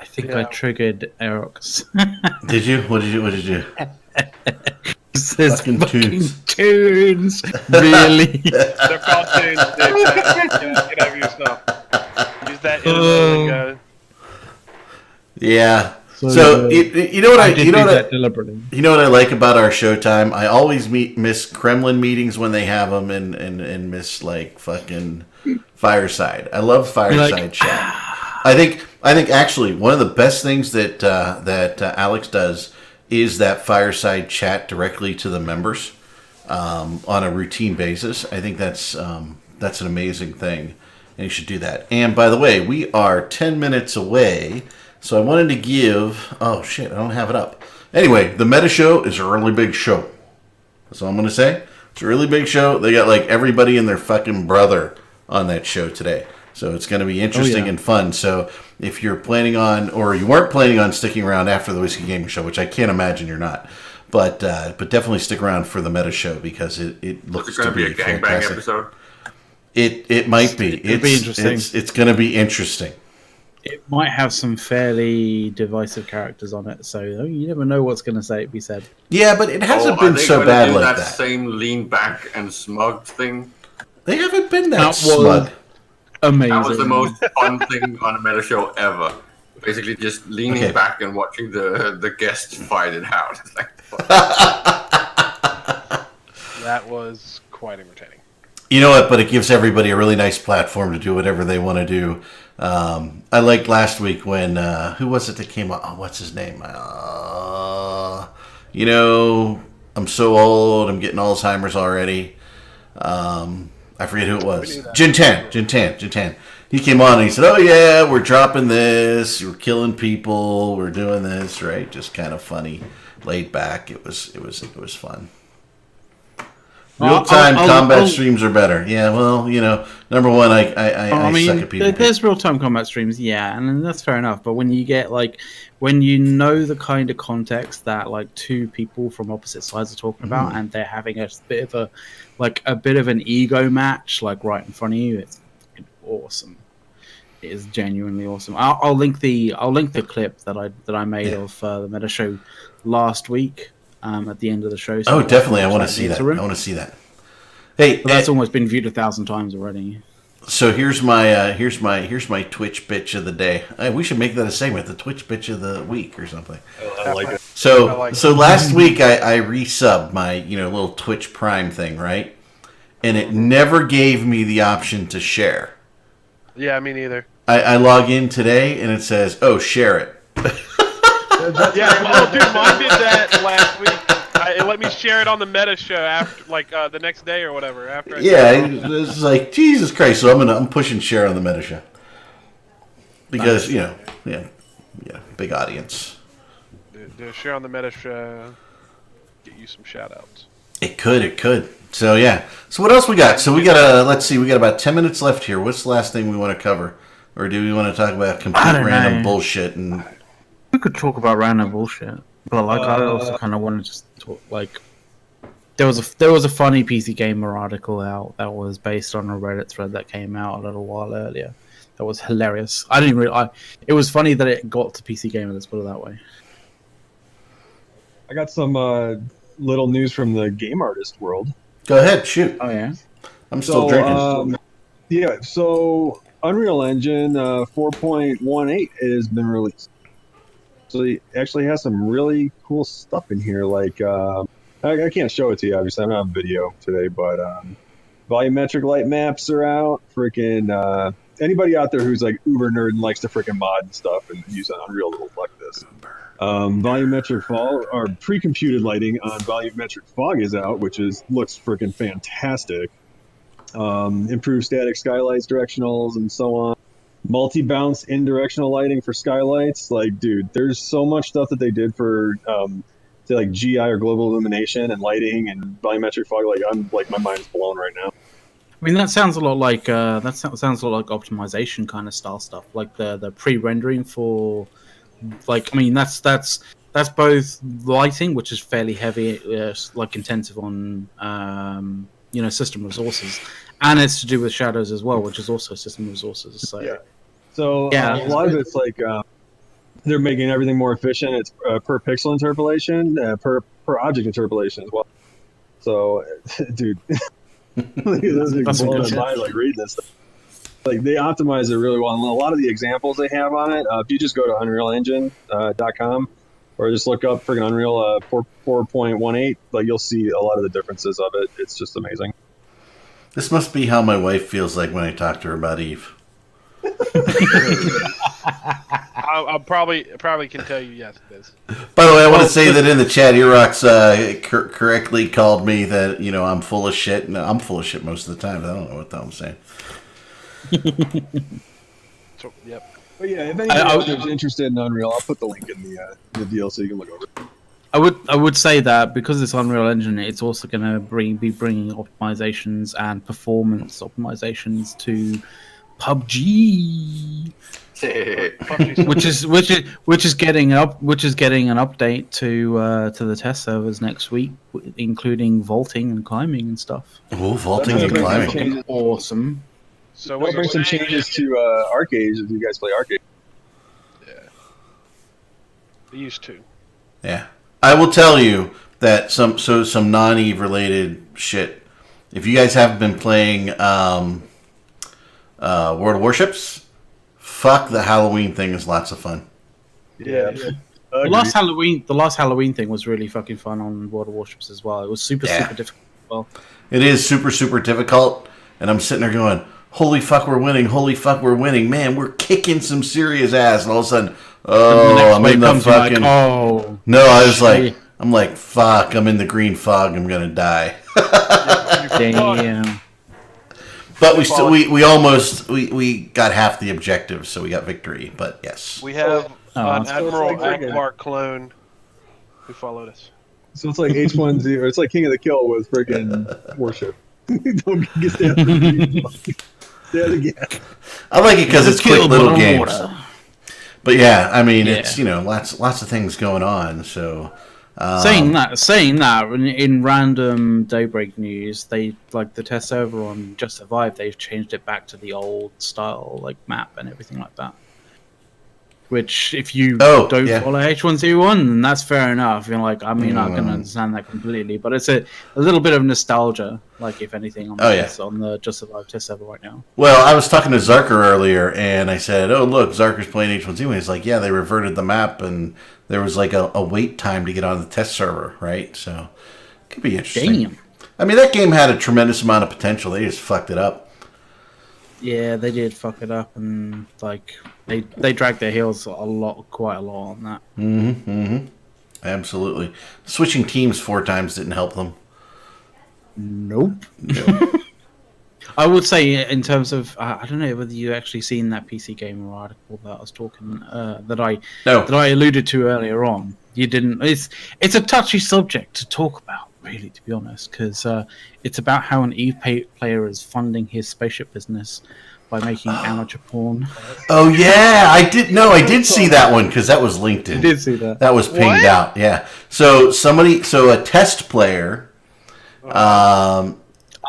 I think I triggered Eric's.
Did you? What did you?
It says
Fucking tunes.
tunes. Really?
They're called tunes, dude. Get over yourself. Use that lingo.
Yeah.
So,
So you know what I
did
you know
do
what
that
I,
deliberately.
you know what I like about our Showtime? I always miss Kremlin meetings when they have them, and miss like fucking Fireside. I love Fireside chat. I think actually one of the best things that Alex does is that Fireside chat directly to the members on a routine basis. I think that's an amazing thing, and you should do that. And by the way, we are 10 minutes away. So I wanted to give... Oh, shit, I don't have it up. Anyway, the Meta Show is a really big show. That's all I'm going to say. It's a really big show. They got, like, everybody and their fucking brother on that show today. So it's going to be interesting and fun. So if you're planning on... Or you weren't planning on sticking around after the Whiskey Gaming Show, which I can't imagine you're not. But definitely stick around for the Meta Show because it looks
Is it going
to
to be
be
a gangbang
fantastic.
episode?
It might be.
It'll be interesting.
It's going to be interesting.
it might have some fairly divisive characters on it, so you never know what's going to be said.
Yeah, but it hasn't
Are
been
they
so
gonna
bad
do
like
that
that.
same lean back and smug thing?
They haven't been that
That was
smug.
Amazing.
That was the most fun thing on a meta show ever. Basically, just leaning
Okay.
back and watching the guests fight it out. It's like,
That was quite entertaining.
You know what? But it gives everybody a really nice platform to do whatever they want to do. I liked last week when who was it that came on? Oh, what's his name? You know, I'm so old. I'm getting Alzheimer's already. I forget who it was. Jintan. He came on and he said, "Oh yeah, we're dropping this. We're killing people. We're doing this, right? Just kind of funny, laid back. It was fun." Real-time combat streams are better. Yeah, well, you know, number one, I suck at PvP.
There's real-time combat streams, yeah, and that's fair enough. But when you get when you know the kind of context that two people from opposite sides are talking about, and they're having a bit of an ego match, right in front of you, it's fucking awesome. It is genuinely awesome. I'll link the clip that I made of the meta show last week. At the end of the show. So
Definitely. I want to see that. I want to see that. Hey,
but that's almost been viewed 1,000 times already.
So here's my Twitch bitch of the day. We should make that a segment, the Twitch bitch of the week or something.
I like it.
So last week I resubbed my little Twitch Prime thing, right? And it never gave me the option to share.
Yeah, me neither.
I log in today and it says, "Oh, share it."
Yeah, dude, mine did that last week. It let me share it on the meta show after, the next day or whatever. After
It's like Jesus Christ. So I'm pushing share on the meta show because big audience.
Do share on the meta show. Get you some shout outs.
It could. So yeah. So what else we got? So we got let's see. We got about 10 minutes left here. What's the last thing we want to cover, or do we want to talk about complete random bullshit and?
We could talk about random bullshit, but I also kind of want to just talk. There was a funny PC Gamer article out that was based on a Reddit thread that came out a little while earlier. That was hilarious. I didn't really. It was funny that it got to PC Gamer. Let's put it that way.
I got some little news from the game artist world.
Go ahead, shoot.
Oh yeah.
I'm still drinking.
Yeah. So Unreal Engine 4.18 has been released. So it actually has some really cool stuff in here. I can't show it to you, obviously. I don't have a video today, but volumetric light maps are out. Freaking anybody out there who's uber nerd and likes to freaking mod and stuff and use an Unreal to look like this. Volumetric fog or pre-computed lighting on volumetric fog is out, which looks freaking fantastic. Improved static skylights, directionals, and so on. Multi-bounce in-directional lighting for skylights. Dude, there's so much stuff that they did for GI or global illumination and lighting and volumetric fog. I'm my mind's blown right now.
I mean, that sounds a lot like optimization kind of style stuff, like the pre-rendering for, that's both lighting, which is fairly heavy, intensive on system resources, and it's to do with shadows as well, which is also system resources. So
yeah. So a lot of it's they're making everything more efficient. It's per pixel interpolation, per object interpolation as well. So, dude, those are blowing my mind reading this stuff. They optimize it really well. And a lot of the examples they have on it, if you just go to UnrealEngine.com or just look up friggin' Unreal 4.18, you'll see a lot of the differences of it. It's just amazing.
This must be how my wife feels like when I talk to her about Eve.
I'll probably can tell you yes, it is.
By the way, I want to say that in the chat, Erox correctly called me that I'm full of shit. No, I'm full of shit most of the time. I don't know what the hell I'm saying.
So, yep.
But yeah, if anybody out there's interested in Unreal, I'll put the link in the deal so you can look over it.
I would say that because it's Unreal Engine, it's also going to be bringing optimizations and performance optimizations to PUBG, which is getting an update to the test servers next week, including vaulting and climbing and stuff.
Oh, vaulting and climbing!
Awesome.
So
we'll bring some changes to Arcade if you guys play Arcade.
They used to.
Yeah, I will tell you that some non-Eve related shit. If you guys haven't been playing World of Warships, fuck the Halloween thing is lots of fun.
Yeah.
The last Halloween thing was really fucking fun on World of Warships as well. It was super difficult as well.
It is super difficult, and I'm sitting there going, "Holy fuck, we're winning! Holy fuck, we're winning! Man, we're kicking some serious ass!" And all of a sudden, I'm in the fucking.
No,
I was like, I'm like, fuck, I'm in the green fog. I'm gonna die.
Damn.
But we got half the objectives, so we got victory. But yes,
We have an
so
Admiral
it's like
Akbar clone who followed us.
So it's like H1Z, or it's like King of the Kill with friggin' Warship. Don't get stay out the gas.
I like it because it's quick little games.
Water.
But yeah, I mean, it's lots of things going on. So
saying that, in random Daybreak news, they like the test server on Just Survive. They've changed it back to the old style, like map and everything like that. Which, if you don't follow H1Z1, then that's fair enough. You're like, I mean, I can understand that completely, but it's a little bit of nostalgia, like if anything, on the Just Survive test server right now.
Well, I was talking to Zarker earlier, and I said, "Oh, look, Zarker's playing H1Z1." He's like, "Yeah, they reverted the map, and there was like a wait time to get on the test server, right?" So it could be interesting.
Damn.
I mean, that game had a tremendous amount of potential. They just fucked it up.
Yeah, they did fuck it up, and like they dragged their heels quite a lot on that.
Mm-hmm. Absolutely. Switching teams 4 times didn't help them.
Nope. I would say, in terms of, I don't know whether you actually seen that PC Gamer article that I was talking that I alluded to earlier on. You didn't. It's a touchy subject to talk about, really, to be honest, because it's about how an Eve player is funding his spaceship business by making amateur porn.
Oh yeah, I did see that one because that was LinkedIn.
You did see that?
That was pinged out. Yeah. So a test player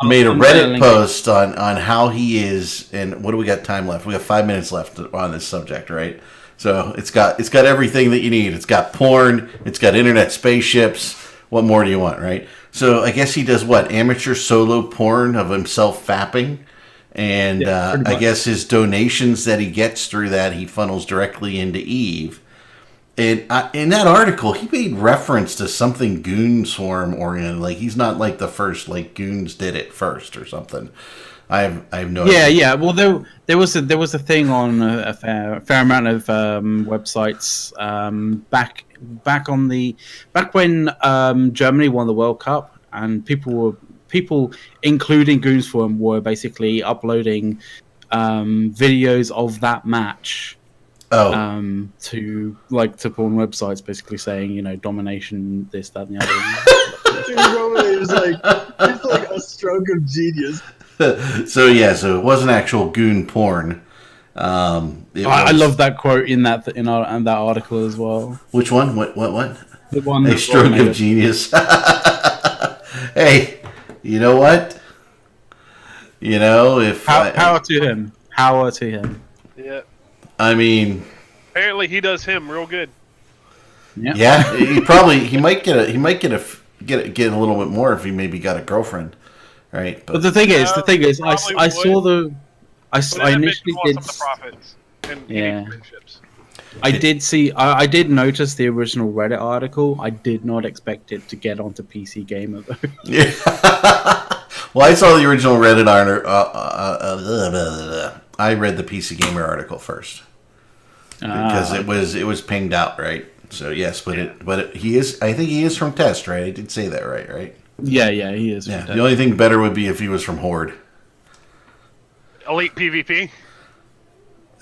made a Reddit post on how he is, and what do we got time left? We got 5 minutes left on this subject, right? So it's got everything that you need. It's got porn. It's got internet spaceships. What more do you want, right? So I guess he does amateur solo porn of himself fapping, and I guess his donations that he gets through that he funnels directly into Eve. And in that article, he made reference to something Goon Swarm oriented. Like he's not like the first, like Goons did it first or something. I have no idea.
Yeah. Well, there was a thing on a fair amount of websites back when Germany won the World Cup, and people, including Goons Forum, were basically uploading videos of that match. To porn websites, basically saying, domination, this, that, and the other.
It's like a stroke of genius.
So it wasn't actual goon porn.
I love that quote in that article as well.
Which one? What?
The one.
A stroke of genius. Hey, you know what? If
power to him. Power to him.
Yeah.
I mean,
apparently he does him real good.
Yeah, he might get a little bit more if he maybe got a girlfriend, right?
But the thing is, I initially did. I did notice the original Reddit article. I did not expect it to get onto PC Gamer though.
Yeah. Well, I saw the original Reddit article. I read the PC Gamer article first because it was pinged out, right? So yes, but he is. I think he is from Test, right? I did say that right?
Yeah, he is.
Yeah. The only thing better would be if he was from Horde.
Elite PvP.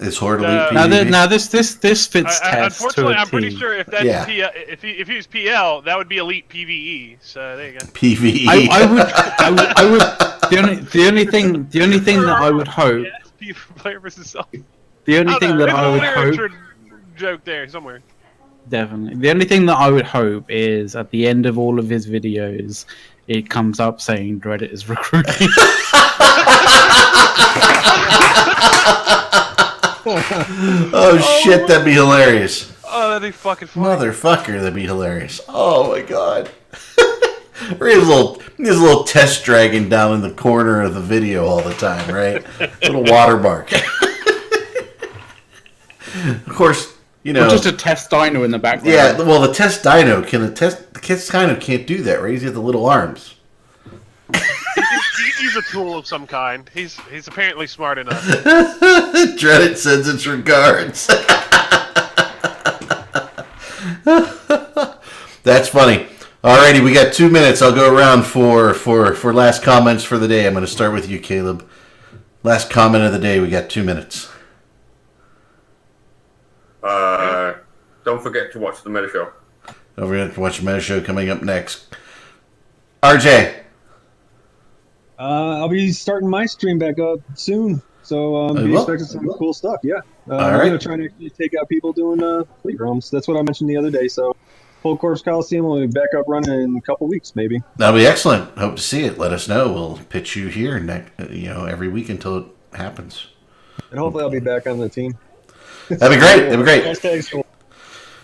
Is Horde Elite PvP?
Now this fits Test.
Unfortunately, I'm pretty
T.
sure if that's if he was PL, that would be Elite PvE. So there you go.
PvE.
I would. The only thing that I would hope.
Player versus self.
The only thing that I would hope.
Joke there somewhere.
Definitely. The only thing that I would hope is at the end of all of his videos, it comes up saying Reddit is recruiting.
Oh shit, that'd be hilarious.
Oh, that'd be fucking funny.
Motherfucker, that'd be hilarious. Oh my god. Or his little test dragon down in the corner of the video all the time, right? Little watermark. Of course, you know.
Or just a test dino in the background.
Yeah, well, the test dino the test dino can't do that, right? He's got the little arms.
He's a tool of some kind. He's apparently smart enough.
Dreadit sends its regards. That's funny. Alrighty, we got 2 minutes. I'll go around for last comments for the day. I'm going to start with you, Caleb. Last comment of the day. We got 2 minutes.
Don't forget to watch the Meta Show.
Don't forget to watch the Meta Show coming up next. RJ.
I'll be starting my stream back up soon, so be expecting some cool stuff. Yeah,
All
I'm
right.
gonna try to actually take out people doing fleet realms. That's what I mentioned the other day. So, Full Corpse Coliseum will be back up running in a couple weeks, maybe.
That'll be excellent. Hope to see it. Let us know. We'll pitch you here every week until it happens.
And hopefully, I'll be back on the team.
That'd be great. That'd be great.
Hashtags cool.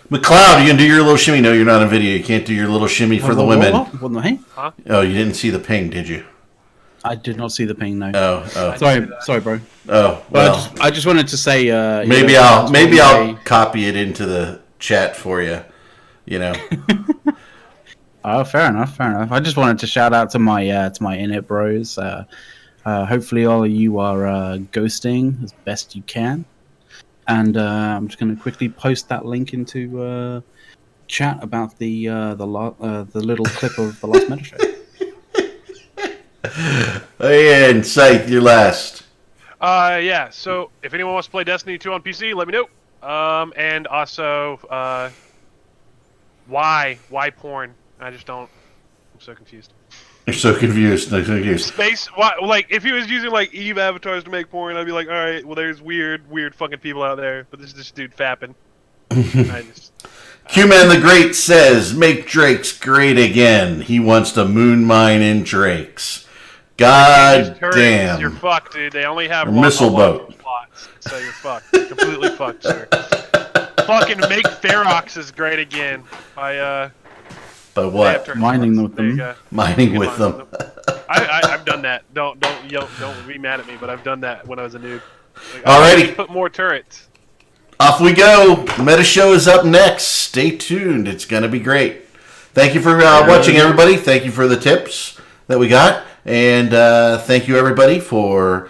McLeod, you can do your little shimmy. No, you're not on video. You can't do your little shimmy for the women.
What the heck?
Oh, you didn't see the ping, did you?
I did not see the ping, no.
Oh.
Sorry, bro.
Oh,
But
well.
I just wanted to say,
Maybe I'll copy it into the chat for you. You know.
Oh, fair enough. I just wanted to shout out to my Init bros. Hopefully, all of you are ghosting as best you can, and I'm just going to quickly post that link into chat about the little clip of the last Meta Show.
And Scythe, you're last.
Yeah. So if anyone wants to play Destiny 2 on PC, let me know. And also, why porn? I just don't. I'm so confused.
You're so confused.
Space. Why? Like, if he was using like Eve avatars to make porn, I'd be like, all right, well, there's weird fucking people out there. But this is this dude fapping.
Q-Man the Great says, make Drakes great again. He wants to moon mine in Drakes. God
Turrets,
damn.
You're fucked, dude. They only have
A missile boat.
slots, so you're fucked. You're completely fucked, sir. Fucking make Feroxes great again by
But what?
turret
Mining
slots.
with
There you
them.
go.
Mining
You
with
can
them.
I've done that. Don't be mad at me, but I've done that when I was a noob. Like,
Alrighty.
put more turrets.
Off we go. The Meta Show is up next. Stay tuned. It's going to be great. Thank you for watching, everybody. Thank you for the tips that we got. And thank you, everybody, for